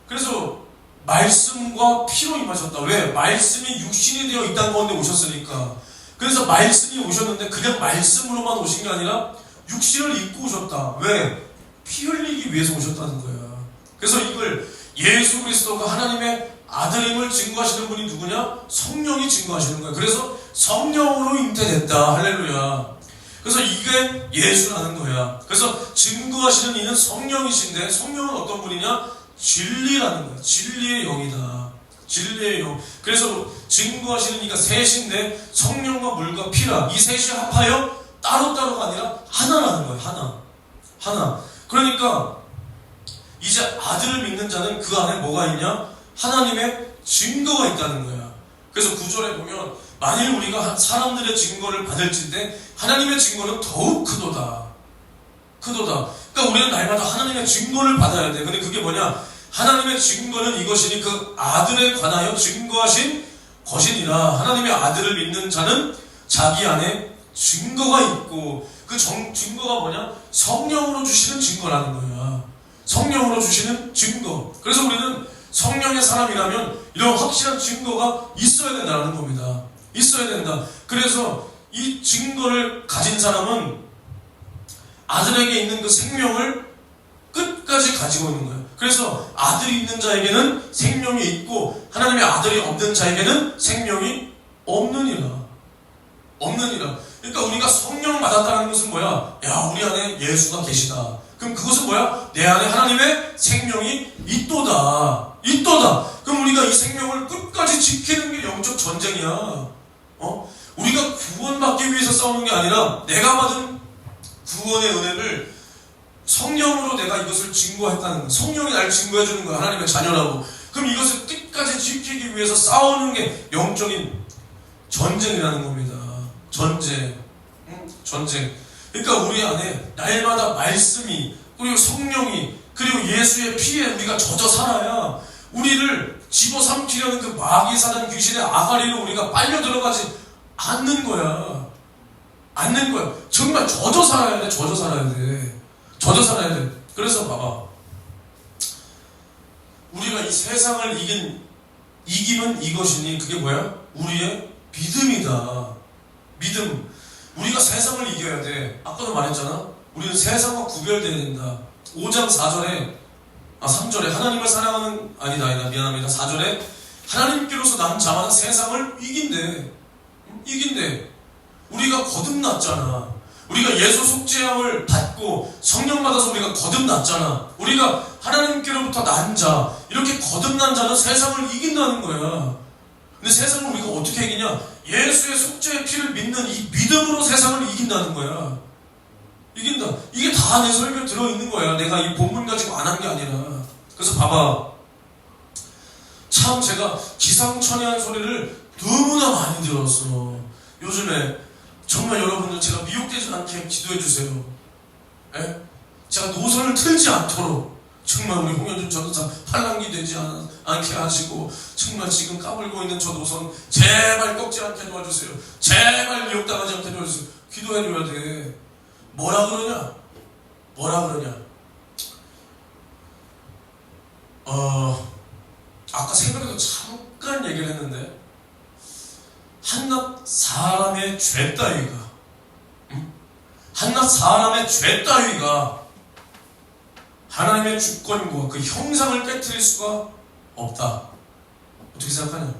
그래서 말씀과 피로 임하셨다. 왜? 말씀이 육신이 되어 이 땅 가운데 오셨으니까. 그래서 말씀이 오셨는데 그냥 말씀으로만 오신 게 아니라 육신을 입고 오셨다. 왜? 피 흘리기 위해서 오셨다는 거야. 그래서 이걸 예수 그리스도가 하나님의 아들임을 증거하시는 분이 누구냐? 성령이 증거하시는 거야. 그래서 성령으로 잉태됐다. 할렐루야. 그래서 이게 예수라는 거야. 그래서 증거하시는 이는 성령이신데, 성령은 어떤 분이냐? 진리라는 거야. 진리의 영이다. 진리의 영. 그래서 증거하시는 이가 셋인데 성령과 물과 피라. 이 셋이 합하여 따로따로가 아니라 하나라는 거야. 하나. 그러니까 이제 아들을 믿는 자는 그 안에 뭐가 있냐? 하나님의 증거가 있다는 거야. 그래서 9절에 보면 만일 우리가 사람들의 증거를 받을진데 하나님의 증거는 더욱 크도다. 그러니까 우리는 날마다 하나님의 증거를 받아야 돼. 근데 그게 뭐냐? 하나님의 증거는 이것이니 그 아들에 관하여 증거하신 것이니라. 하나님의 아들을 믿는 자는 자기 안에 증거가 있고, 그 증거가 뭐냐? 성령으로 주시는 증거라는 거야. 성령으로 주시는 증거. 그래서 우리는 성령의 사람이라면 이런 확실한 증거가 있어야 된다는 겁니다. 있어야 된다. 그래서 이 증거를 가진 사람은 아들에게 있는 그 생명을 끝까지 가지고 있는 거예요. 그래서 아들이 있는 자에게는 생명이 있고 하나님의 아들이 없는 자에게는 생명이 없느니라. 그러니까 우리가 성령을 받았다는 것은 뭐야? 야, 우리 안에 예수가 계시다. 그럼 그것은 뭐야? 내 안에 하나님의 생명이 있도다. 그럼 우리가 이 생명을 끝까지 지키는 게 영적 전쟁이야. 우리가 구원받기 위해서 싸우는 게 아니라 내가 받은 구원의 은혜를 성령으로 내가 이것을 증거했다는 거야. 성령이 날 증거해주는 거야. 하나님의 자녀라고. 그럼 이것을 끝까지 지키기 위해서 싸우는 게 영적인 전쟁이라는 겁니다. 전쟁. 그러니까 우리 안에 날마다 말씀이, 그리고 성령이, 그리고 예수의 피에 우리가 젖어 살아야 우리를 집어삼키려는 그 마귀 사단 귀신의 아가리로 우리가 빨려 들어가지 않는 거야. 정말 젖어 살아야 돼. 그래서 봐봐. 우리가 이 세상을 이기면 이것이니 그게 뭐야? 우리의 믿음이다. 믿음. 우리가 세상을 이겨야 돼. 아까도 말했잖아. 우리는 세상과 구별되어야 된다. 5장 3절에 하나님을 사랑하는, 아니다, 미안합니다. 4절에 하나님께로서 난 자마다 세상을 이긴대. 우리가 거듭났잖아. 우리가 예수 속죄함을 받고 성령 받아서 우리가 거듭났잖아. 우리가 하나님께로부터 난 자, 이렇게 거듭난 자는 세상을 이긴다는 거야. 근데 세상을 우리가 어떻게 이기냐? 예수의 속죄의 피를 믿는 이 믿음으로 세상을 이긴다는 거야. 이긴다. 이게 다 내 설교에 들어있는 거야. 내가 이 본문 가지고 안 한 게 아니라. 그래서 봐봐. 참 제가 기상천외한 소리를 너무나 많이 들었어. 요즘에 정말 여러분들 제가 미혹되지 않게 기도해 주세요. 에? 제가 노선을 틀지 않도록 정말 우리 홍현준 전도사 팔랑기 되지 않게 하시고 정말 지금 까불고 있는 저 노선 제발 꺾지 않게 도와주세요. 제발 미혹당하지 않게 도와주세요. 기도해 줘야 돼. 뭐라 그러냐? 아까 새벽에도 잠깐 얘기를 했는데 한낱 사람의 죄 따위가 하나님의 주권과 그 형상을 깨트릴 수가 없다. 어떻게 생각하냐?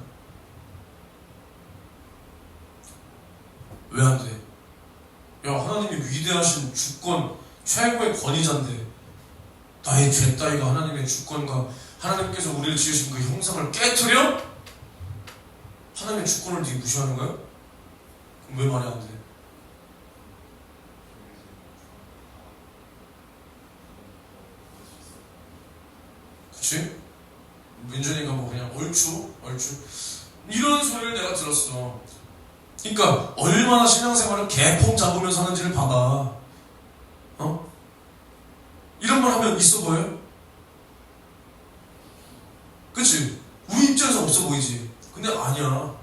왜 안 돼? 야, 하나님이 위대하신 주권, 최고의 권위자인데 나의 죄 따위가 하나님의 주권과 하나님께서 우리를 지으신 그 형상을 깨트려? 하나님의 주권을 네가 무시하는 거야? 그럼 왜 말이 안 돼? 그치? 민준이가 뭐 그냥 얼추 이런 소리를 내가 들었어. 그러니까 얼마나 신앙생활을 개폼 잡으면서 하는지를 봐봐. 이런 말 하면 있어 보여요? 그치? 우리 입장에서 없어 보이지? 근데 아니야.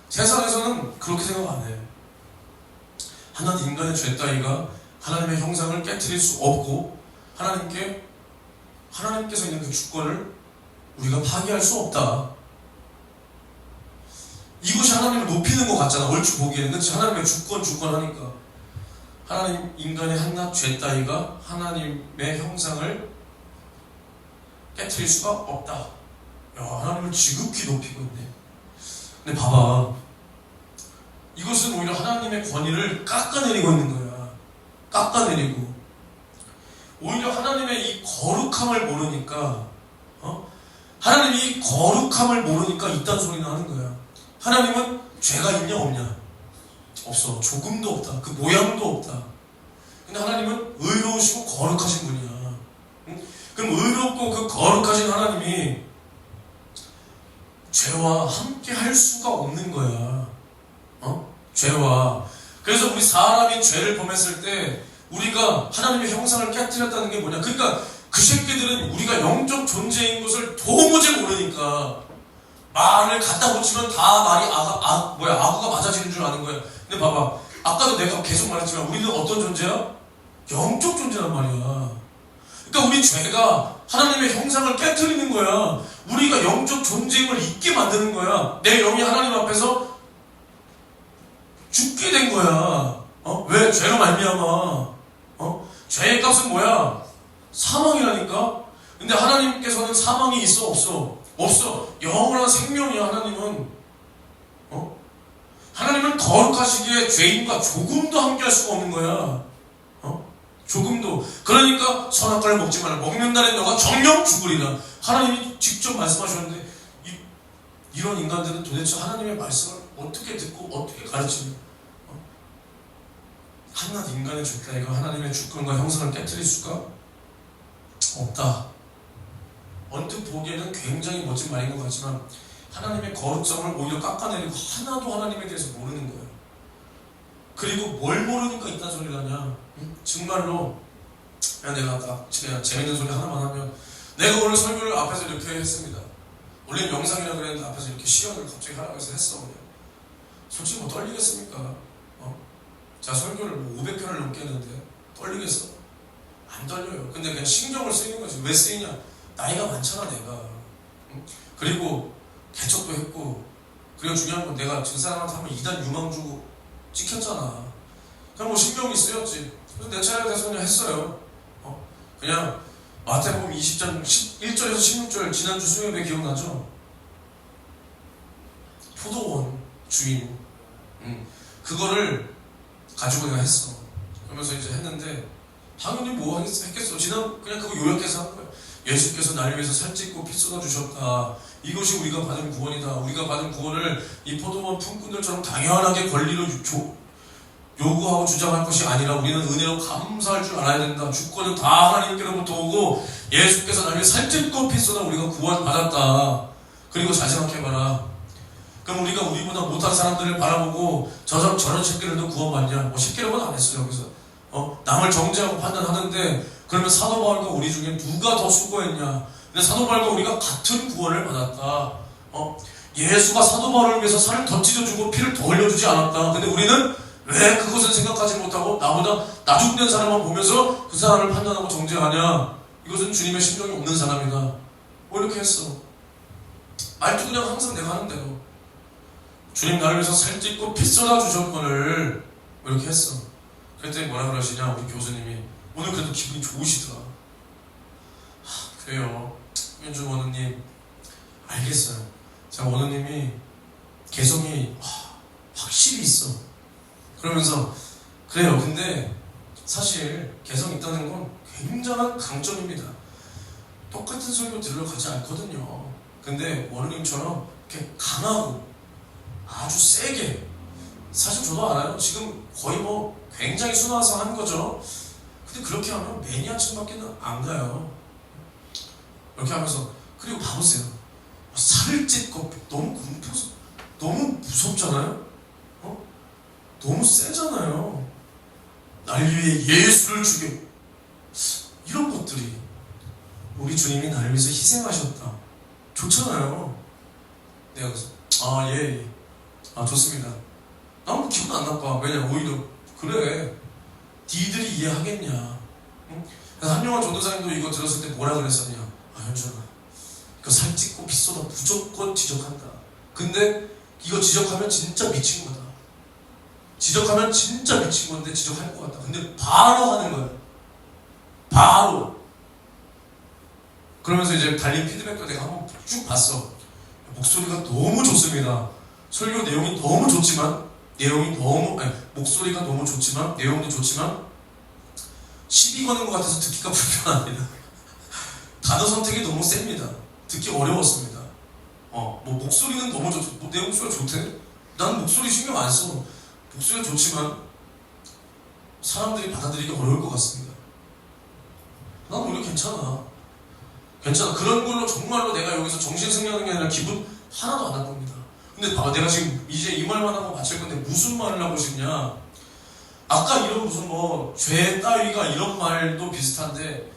세상에서는 그렇게 생각 안 해. 하나님 인간의 죄 따위가 하나님의 형상을 깨트릴 수 없고 하나님께서 있는 그 주권을 우리가 파기할 수 없다. 이것이 하나님을 높이는 것 같잖아. 얼추 보기에는. 그치? 하나님의 주권 하니까. 하나님 인간의 한낱 죄 따위가 하나님의 형상을 깨트릴 수가 없다. 야, 하나님을 지극히 높이고 있네. 근데 봐봐. 이것은 오히려 하나님의 권위를 깎아내리고 있는 거야. 깎아내리고. 오히려 하나님의 이 거룩함을 모르니까, 하나님이 이 거룩함을 모르니까 이딴 소리나 하는 거야. 하나님은 죄가 있냐 없냐? 없어. 조금도 없다. 그 모양도 없다. 근데 하나님은 의로우시고 거룩하신 분이야. 응? 그럼 의롭고 그 거룩하신 하나님이 죄와 함께 할 수가 없는 거야. 죄와. 그래서 우리 사람이 죄를 범했을 때 우리가 하나님의 형상을 깨뜨렸다는 게 뭐냐? 그러니까 그 새끼들은 우리가 영적 존재인 것을 도무지 모르니까 말을 갖다 붙이면 다 말이 아구가 맞아지는 줄 아는 거야. 근데 봐봐. 아까도 내가 계속 말했지만 우리는 어떤 존재야? 영적 존재란 말이야. 그러니까 우리 죄가 하나님의 형상을 깨트리는 거야. 우리가 영적 존재임을 잊게 만드는 거야. 내 영이 하나님 앞에서 죽게 된 거야. 왜? 죄로 말미암아. 죄의 값은 뭐야? 사망이라니까? 근데 하나님께서는 사망이 있어? 없어? 없어. 영원한 생명이야, 하나님은. 하나님은 거룩하시기에 죄인과 조금도 함께 할 수가 없는 거야. 조금도. 그러니까 선악과를 먹지 말라. 먹는 날에 너가 정령 죽으리라. 하나님이 직접 말씀하셨는데 이런 인간들은 도대체 하나님의 말씀을 어떻게 듣고 어떻게 가르치냐? 한낱 인간의 죄 따위가 하나님의 주권과 형상을 깨트릴 수가 없다. 언뜻 보기에는 굉장히 멋진 말인 것 같지만 하나님의 거룩성을 오히려 깎아내리고 하나도 하나님에 대해서 모르는 거예요. 그리고 뭘 모르니까 이딴 소리를 하냐? 정말로 내가 아까 그냥 재밌는 소리 하나만 하면 내가 오늘 설교를 앞에서 이렇게 했습니다. 원래 영상이라 그랬는데 앞에서 이렇게 시연을 갑자기 하라고 해서 했어. 그냥. 솔직히 뭐 떨리겠습니까? 자, 설교를 뭐 500편을 넘게 했는데 떨리겠어? 안 떨려요. 근데 그냥 신경을 쓰이는 거지. 왜 쓰이냐? 나이가 많잖아, 내가. 그리고 개척도 했고, 그리고 중요한 건 내가 증사람한테 한번 2단 유망 주고 찍혔잖아. 그냥 뭐 신경이 쓰였지. 그래서 내 차례가 돼서 그냥 했어요. 그냥 마태복음 20장 1절에서 16절 지난주 수요일에 기억나죠? 포도원 주인 그거를 가지고 내가 했어. 그러면서 이제 했는데 당연히 뭐 했겠어. 그냥 그거 요약해서 한 거야. 예수께서 나를 위해서 살찌고 피 쏟아 주셨다. 이것이 우리가 받은 구원이다. 우리가 받은 구원을 이 포도원 품꾼들처럼 당연하게 권리로 요구하고 주장할 것이 아니라 우리는 은혜로 감사할 줄 알아야 된다. 주권은 다 하나님께로부터 오고 예수께서 나를 위해 살찌고 피 쏟아 우리가 구원 받았다. 그리고 잘 생각해봐라. 그럼 우리가 우리보다 못한 사람들을 바라보고 저런 새끼들도 구원받냐? 뭐 새끼라고는 안 했어요. 그래서 남을 정죄하고 판단하는데 그러면 사도 바울과 우리 중에 누가 더 수고했냐? 근데 사도 바울과 우리가 같은 구원을 받았다. 예수가 사도 바울을 위해서 살을 더 찢어주고 피를 더 흘려주지 않았다. 근데 우리는 왜 그것을 생각하지 못하고 나보다 나중된 사람만 보면서 그 사람을 판단하고 정죄하냐? 이것은 주님의 심정이 없는 사람이다. 뭐 이렇게 했어. 말도 그냥 항상 내가 하는 대로. 주님 나를 위해서 살찌고 피 쏟아 주셨거늘 이렇게 했어. 그랬더니 뭐라 그러시냐? 우리 교수님이 오늘 그래도 기분이 좋으시더라. 그래요. 윤준 원우님 알겠어요. 자, 원우님이 개성이 확실히 있어. 그러면서 그래요. 근데 사실 개성 있다는 건 굉장한 강점입니다. 똑같은 설교 들으러 가지 않거든요. 근데 원우님처럼 이렇게 강하고 아주 세게, 사실 저도 알아요. 지금 거의 뭐 굉장히 순화해서 하는 거죠. 근데 그렇게 하면 매니아층밖에는 안 가요. 이렇게 하면서, 그리고 봐보세요. 살을 찢고 너무 공포서 너무 무섭잖아요. 너무 세잖아요. 날 위해 예수를 죽여, 이런 것들이 우리 주님이 나를 위해서 희생하셨다, 좋잖아요. 내가 그래서 예. 좋습니다. 난 기분 안 나빠. 왜냐, 오히려 그래, 니들이 이해하겠냐. 응? 그래서 한명환 전도사님도 이거 들었을 때 뭐라 그랬었냐. 현준아, 이거 살 찢고 빗소다 무조건 지적한다. 근데 이거 지적하면 진짜 미친 거다. 지적하면 진짜 미친 건데 지적할 것 같다. 근데 바로 하는 거야. 바로. 그러면서 이제 달린 피드백도 내가 한번 쭉 봤어. 목소리가 너무 좋습니다. 설교 내용이 너무 좋지만, 목소리가 너무 좋지만, 내용도 좋지만, 시비 거는 것 같아서 듣기가 불편합니다. 단어 선택이 너무 셉니다. 듣기 어려웠습니다. 뭐 목소리는 너무 좋고, 내 목소리가 좋대? 난 목소리 신경 안 써. 목소리가 좋지만 사람들이 받아들이기 어려울 것 같습니다. 난 오히려 괜찮아. 그런 걸로 정말로 내가 여기서 정신 승리하는 게 아니라 기분 하나도 안 나쁩니다. 근데 봐봐, 내가 지금 이제 이 말만 하고 마칠 건데 무슨 말을 하고 싶냐. 아까 이런 무슨 뭐 죄 따위가 이런 말도 비슷한데,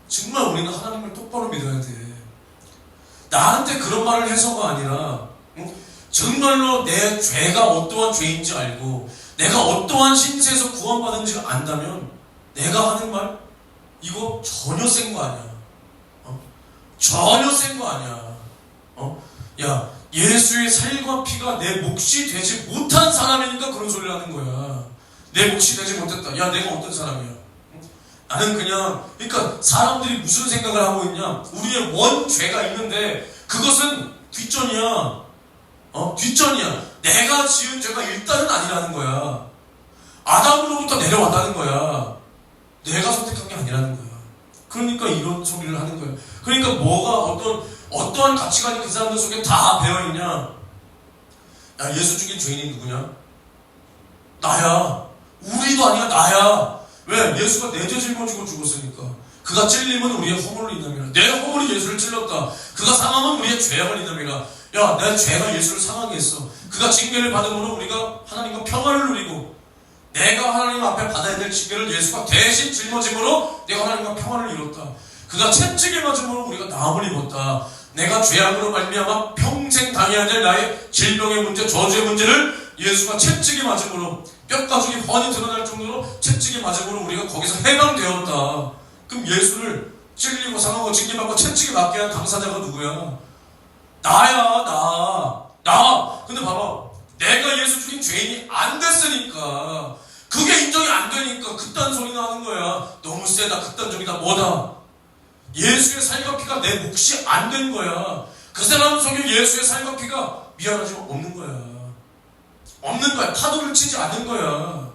정말 우리는 하나님을 똑바로 믿어야 돼. 나한테 그런 말을 해서가 아니라, 정말로 내 죄가 어떠한 죄인지 알고 내가 어떠한 신세에서 구원받은지 안다면 내가 하는 말 이거 전혀 센 거 아니야. 전혀 센 거 아니야. 야, 예수의 살과 피가 내 몫이 되지 못한 사람이니까 그런 소리를 하는 거야. 내 몫이 되지 못했다. 야, 내가 어떤 사람이야? 나는 그냥, 그러니까 사람들이 무슨 생각을 하고 있냐, 우리의 원 죄가 있는데 그것은 뒷전이야. 뒷전이야. 내가 지은 죄가 일단은 아니라는 거야. 아담으로부터 내려왔다는 거야. 내가 선택한 게 아니라는 거야. 그러니까 이런 소리를 하는 거야. 그러니까 뭐가 어떠한 가치관이 그 사람들 속에 다 배어있냐. 야, 예수 죽인 죄인이 누구냐? 나야. 우리도 아니야, 나야. 왜? 예수가 내 죄 짊어지고 죽었으니까. 그가 찔림은 우리의 허물을 인함이라. 내 허물이 예수를 찔렀다. 그가 상함은 우리의 죄악을 인함이라. 야, 내 죄가 예수를 상하게 했어. 그가 징계를 받음으로 우리가 하나님과 평화를 누리고, 내가 하나님 앞에 받아야 될 징계를 예수가 대신 짊어짐으로 내가 하나님과 평화를 이뤘다. 그가 채찍에 맞음으로 우리가 나음을 입었다. 내가 죄악으로 말미암아 평생 당해야 될 나의 질병의 문제, 저주의 문제를 예수가 채찍에 맞음으로, 뼈가죽이 훤히 드러날 정도로 채찍에 맞음으로 우리가 거기서 해방되었다. 그럼 예수를 찔리고 상하고 징계받고 채찍에 맞게 한 당사자가 누구야? 나야, 나. 근데 봐봐, 내가 예수 죽인 죄인이 안 됐으니까, 그게 인정이 안 되니까 그딴 소리나 하는 거야. 너무 세다, 극단적이다, 뭐다. 예수의 살과 피가 내 몫이 안 된 거야. 그 사람 속에 예수의 살과 피가 미안하지만 없는 거야. 없는 거야. 파도를 치지 않는 거야.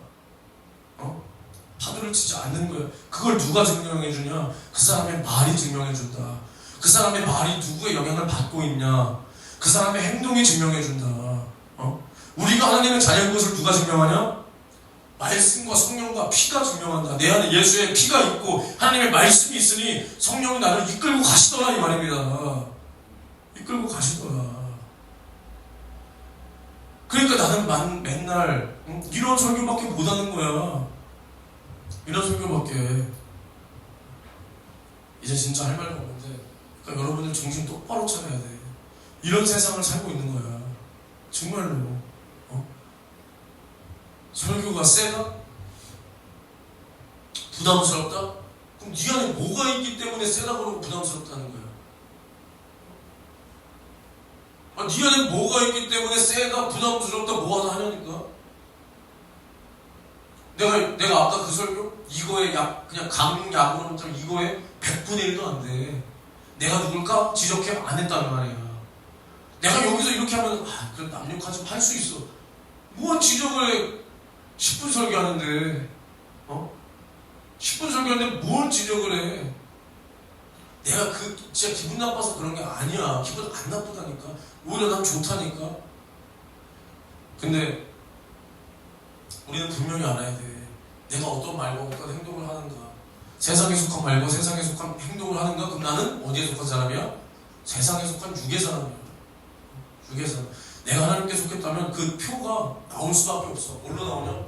파도를 치지 않는 거야. 그걸 누가 증명해 주냐? 그 사람의 말이 증명해 준다. 그 사람의 말이 누구의 영향을 받고 있냐? 그 사람의 행동이 증명해 준다. 우리가 하나님의 자녀인 것을 누가 증명하냐? 말씀과 성령과 피가 증명한다. 내 안에 예수의 피가 있고 하나님의 말씀이 있으니 성령이 나를 이끌고 가시더라, 이 말입니다. 이끌고 가시더라. 그러니까 나는 맨날 이런 설교밖에 못하는 거야. 이런 설교밖에. 이제 진짜 할 말도 없는데, 그러니까 여러분들 정신 똑바로 차려야 돼. 이런 세상을 살고 있는 거야. 정말로. 설교가 세다? 부담스럽다? 그럼 네 안에 뭐가 있기 때문에 세다고 그러고 부담스럽다는 거야. 네 안에 뭐가 있기 때문에 세다, 부담스럽다, 뭐 하나 하냐니까. 내가 아까 그 설교? 이거에 그냥 강약으로 못하면 이거에 100분의 1도 안 돼. 내가 누굴까? 지적해 안 했다는 말이야. 내가 여기서 이렇게 하면, 그래, 남 욕하지 할 수 있어. 뭔 지적을 해. 10분 설교하는데, 10분 설교했는데 뭘 지적을 해? 내가 진짜 기분 나빠서 그런 게 아니야. 기분 안 나쁘다니까. 오히려 난 좋다니까. 근데 우리는 분명히 알아야 돼. 내가 어떤 말과 어떤 행동을 하는가. 세상에 속한 말과 세상에 속한 행동을 하는가. 그럼 나는 어디에 속한 사람이야? 세상에 속한 육의 사람이야. 육의 사람. 내가 하나님께 속했다면 그 표가 나올 수밖에 없어. 뭘로 나오냐?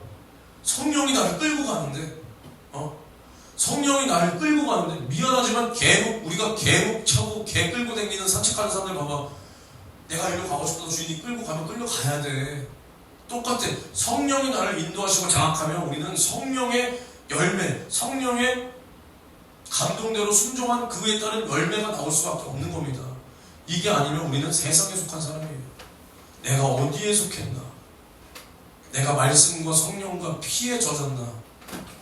성령이 나를 끌고 가는데, 성령이 나를 끌고 가는데, 미안하지만 우리가 개목 차고 개 끌고 다니는 산책하는 사람들 봐봐. 내가 일로 가고 싶어도 주인이 끌고 가면 끌려가야 돼. 똑같아. 성령이 나를 인도하시고 장악하면 우리는 성령의 열매, 성령의 감동대로 순종한 그에 따른 열매가 나올 수밖에 없는 겁니다. 이게 아니면 우리는 세상에 속한 사람이에요. 내가 어디에 속했나? 내가 말씀과 성령과 피에 젖었나?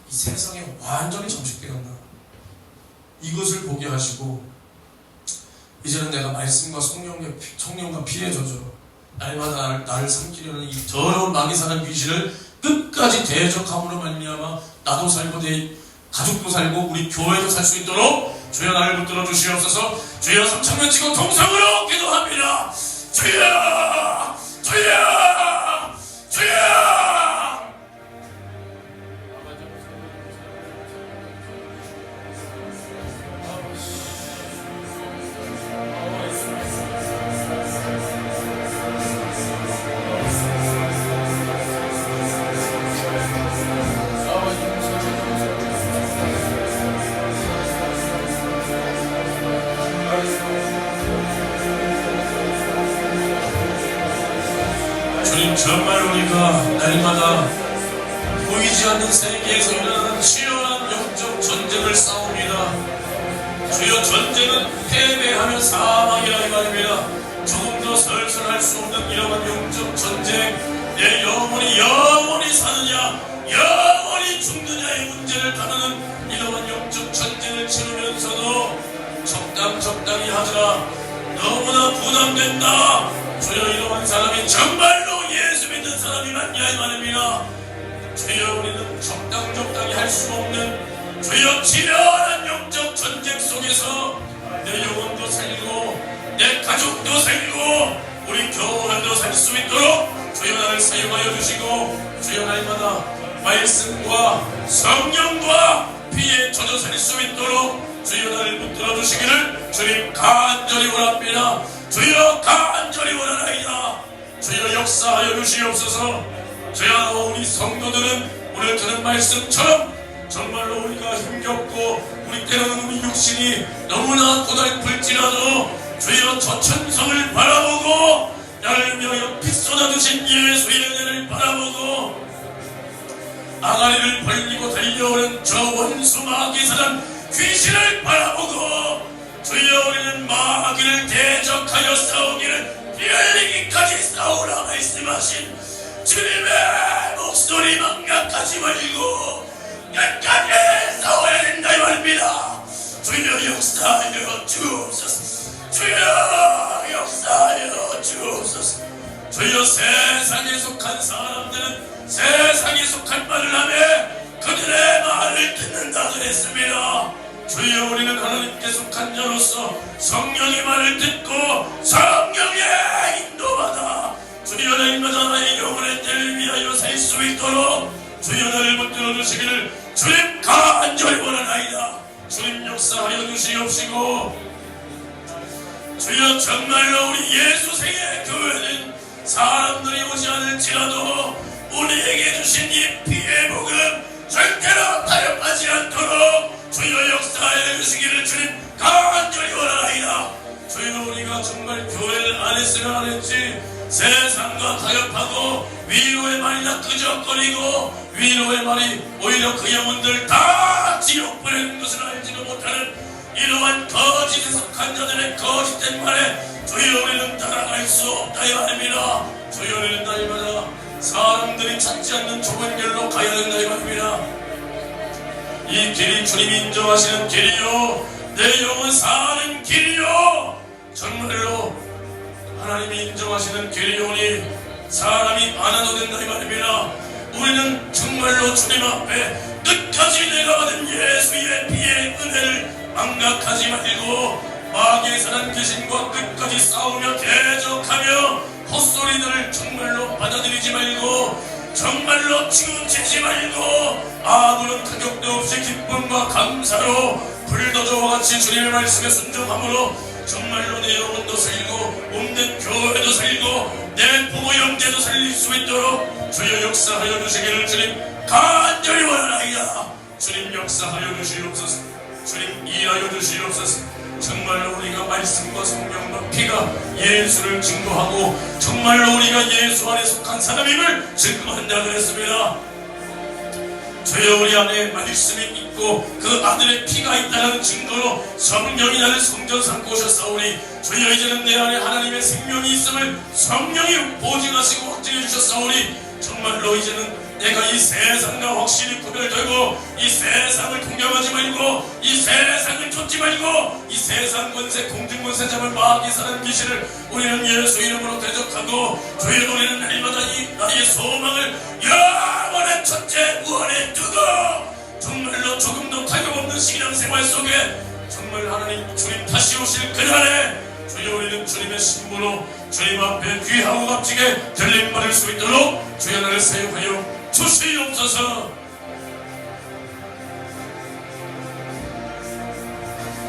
이 세상에 완전히 잠식되었나? 이것을 보게 하시고 이제는 내가 말씀과 성령과 피에 젖어 날마다 나를 삼키려는 이 더러운 마귀 사는 귀신을 끝까지 대적함으로 말미암아 나도 살고 내 가족도 살고 우리 교회도 살 수 있도록 주여 나를 붙들어 주시옵소서. 주여 삼창면 치고 통성으로 기도합니다. 주여 주여 주여. 주님, 정말 우리가 날마다 보이지 않는 세계에서 일어나는 치열한 영적 전쟁을 싸웁니다. 주여, 전쟁은 패배하면 사망이라 이 말입니다. 조금도 설설할 수 없는 이러한 영적 전쟁, 내 영원히 사느냐 영원히 죽느냐의 문제를 다루는 이러한 영적 전쟁을 치르면서도 적당히 하자. 너무나 부담된다. 주여, 이러한 사람이 정말로 예수 믿는 사람이 맞냐 이 말입니다. 주여, 우리는 적당히 할 수 없는 주여 치열한 영적 전쟁 속에서 내 영혼도 살리고 내 가족도 살리고 우리 교회도 살 수 있도록 주여 나를 사용하여 주시고 주여 날마다 말씀과 성령과 피에 젖어 살 수 있도록 주여 나를 붙들어 주시기를 주님 간절히 원합니다. 주여 간절히 원하나이다. 주여 역사하여 주시옵소서. 주여, 우리 성도들은 오늘 들은 말씀처럼 정말로 우리가 힘겹고 우리 때로는 우리 육신이 너무나 고달플지라도 주여 저 천성을 바라보고 나를 위하여 피 쏟아주신 예수의 은혜를 바라보고 아가리를 벌리고 달려오는 저 원수 마귀사단 귀신을 바라보고 주여, 우리는 마귀를 대적하여 싸우기를 피 흘리기까지 싸우라 말씀하신 주님의 목소리만 약하지 말고 끝까지 싸워야 된다 이 말입니다. 주여 역사하여 주옵소서. 주여 역사하여 주옵소서. 주여, 세상에 속한 사람들은 세상에 속한 말을 하며 그들의 말을 듣는다 그랬습니다. 주여, 우리는 하나님께 속한 자로서 성령의 말을 듣고 성령의 인도받아 주여 날마다 나의 영혼의 때를 위하여 살 수 있도록 주여 나를 붙들어 주시기를 주님 간절히 원하나이다. 주님 역사하여 주시옵시고 주여, 정말로 우리 예수생의 교회는 사람들이 오지 않을지라도 우리에게 주신 이 피의 복음 절대로 타협하지 않도록 주여 역사하여 주시기를 주님 간절히 원하나이다. 주여, 우리가 정말 교회를 안 했으면 안 했지 세상과 타협하고 위로의 말이나 끄적거리고 위로의 말이 오히려 그 영혼들 다 지옥 보내는 것을 알지도 못하는 이러한 거짓에 속한 자들의 거짓된 말에 주여, 우리는 따라갈 수 없다 이 말입니다. 주여, 우리는 날마다 사람들이 찾지 않는 좁은 길로 가야 된다 이 말입니다. 이 길이 주님이 인정하시는 길이요 내 영혼 사는 길이요 정말로 하나님이 인정하시는 길이오니 사람이 안 와도 된다 이 말입니다. 우리는 정말로 주님 앞에 끝까지 내가 받은 예수의 피의 은혜를 망각하지 말고 마귀의 선한 귀신과 끝까지 싸우며 대적하며 헛소리들을 정말로 받아들이지 말고 정말로 치우치지 말고 아무런 타격도 없이 기쁨과 감사로 불도저와 같이 주님의 말씀에 순종함으로 정말로 내 영혼도 살리고 몸된 교회도 살리고 내 부모 형제도 살릴 수 있도록 주여 역사하여 주시기를 주님 간절히 원하나이다. 주님 역사하여 주시옵소서. 주님 일하여 주시옵소서. 정말로 우리가 말씀과 성령과 피가 예수를 증거하고 정말로 우리가 예수 안에 속한 사람임을 증거한다 그랬습니다. 주여 우리 안에 말씀이 있고 그 아들의 피가 있다는 증거로 성령이 나를 성전 삼고 오셨사오니 주여 이제는 내 안에 하나님의 생명이 있음을 성령이 보증하시고 확증해 주셨사오니 정말로 이제는 내가 이 세상과 확실히 구별되고 이 세상을 동경하지 말고 이 세상을 쫓지 말고 이 세상 권세 공중권세 잡을 마귀 사는 귀신을 우리는 예수 이름으로 대적하고 주여 우리는 날마다 이 나의 소망을 영원한 첫째 구원에 두고 정말로 조금도 타격없는 신앙생활 속에 정말 하나님 주님 다시 오실 그날에 주여 우리는 주님의 신부로 주님 앞에 귀하고 값지게 들림 받을 수 있도록 주여 나를 사용하여 주시옵소서.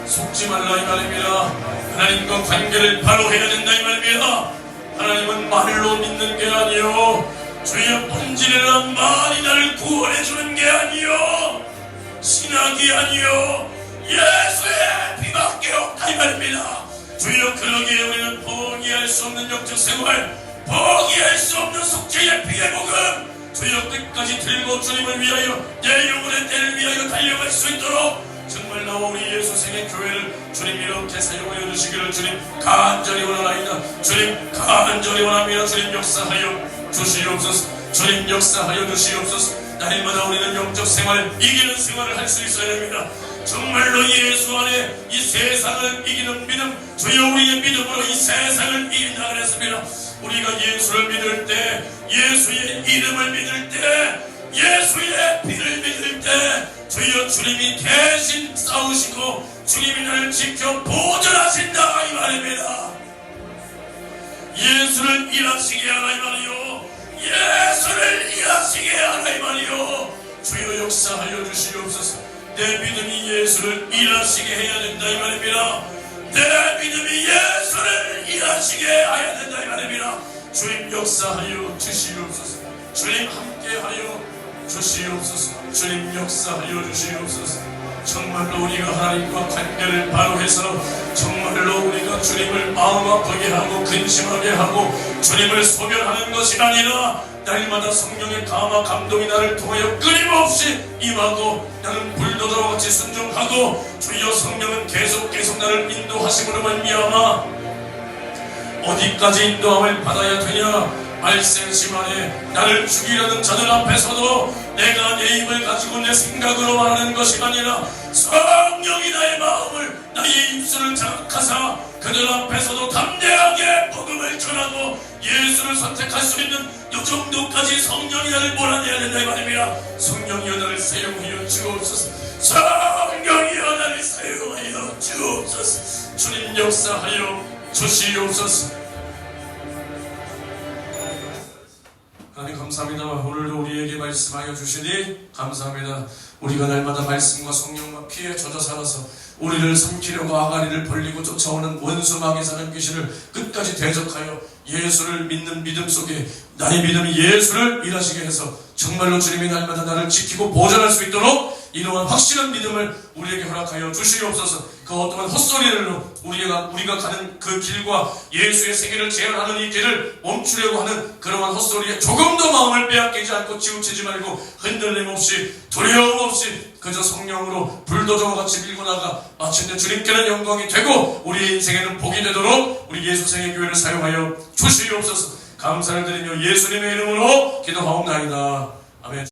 속지 말라 이 말입니다. 하나님과 관계를 바로 해야 된다 이 말입니다. 하나님은 말로 믿는 게 아니요 주여 본질이란 말이 나를 구원해 주는 게 아니요 신학이 아니요 예수의 피밖에 없다 이 말입니다. 주여 그러기에 우리는 포기할 수 없는 영적 생활 포기할 수 없는 속죄의 피의 복음 주여 끝까지 들고 주님을 위하여 내 영혼의 때를 위하여 달려갈 수 있도록 정말 나와 우리 예수 생의 교회를 주님 이렇게 사용하여 주시기를 주님 간절히 원하나이다. 주님 간절히 원합니다. 주님 역사하여 주시옵소서. 주님 역사하여 주시옵소서. 날마다 우리는 영적 생활 이기는 생활을 할 수 있어야 됩니다. 정말로 예수 안에 이 세상을 이기는 믿음 주여 우리의 믿음으로 이 세상을 이긴다 그랬습니다. 우리가 예수를 믿을 때 예수의 이름을 믿을 때 예수의 피를 믿을 때 주여 주님이 대신 싸우시고 주님이 나를 지켜 보존하신다 이 말입니다. 예수를 일하시게 하라 이 말이요 예수를 일하시게 하라 이 말이요 주여 역사하여 주시옵소서. 내 믿음이 예수를 일하시게 해야 된다 이 말입니다. 내 믿음이 예수를 일하시게 해야 된다 이 말입니다. 주님 역사하여 주시옵소서. 주님 함께하여 주시옵소서. 주님 역사하여 주시옵소서. 정말로 우리가 하나님과 관계를 바로 해서 정말로 우리가 주님을 마음 아프게 하고 근심하게 하고 주님을 소멸하는 것이 아니라 날마다 성령의 감화 감동이 나를 통하여 끊임없이 임하고 나는 불도저와 같이 순종하고 주여 성령은 계속 나를 인도하심으로 말미암아 어디까지 인도함을 받아야 되냐. 말생심 안에 나를 죽이려는 자들 앞에서도 내가 내 입을 가지고 내 생각으로 말하는 것이 아니라 성령이 나의 마음을 나의 입술을 자극하사 그들 앞에서도 담대하게 복음을 전하고 예수를 선택할 수 있는 이 정도까지 성령이 나를 몰아내야 된다 이 말입니다. 성령이여 나를 사용하여 주옵소서. 성령이여 나를 사용하여 주옵소서. 주님 역사하여 주시옵소서. 하나님 감사합니다. 오늘도 우리에게 말씀하여 주시니 감사합니다. 우리가 날마다 말씀과 성령과 피에 젖어 살아서 우리를 삼키려고 아가리를 벌리고 쫓아오는 원수 마귀 사는 귀신을 끝까지 대적하여 예수를 믿는 믿음 속에 나의 믿음이 예수를 일하시게 해서 정말로 주님이 날마다 나를 지키고 보존할 수 있도록 이러한 확실한 믿음을 우리에게 허락하여 주시옵소서. 그 어떠한 헛소리로 우리가 가는 그 길과 예수의 세계를 제한하는 이 길을 멈추려고 하는 그러한 헛소리에 조금도 마음을 빼앗기지 않고 치우치지 말고 흔들림 없이 두려움 없이 그저 성령으로 불도저와 같이 밀고 나가 마침내 주님께는 영광이 되고 우리의 인생에는 복이 되도록 우리 예수 생의 교회를 사용하여 주시옵소서. 감사를 드리며 예수님의 이름으로 기도하옵나이다. 아멘.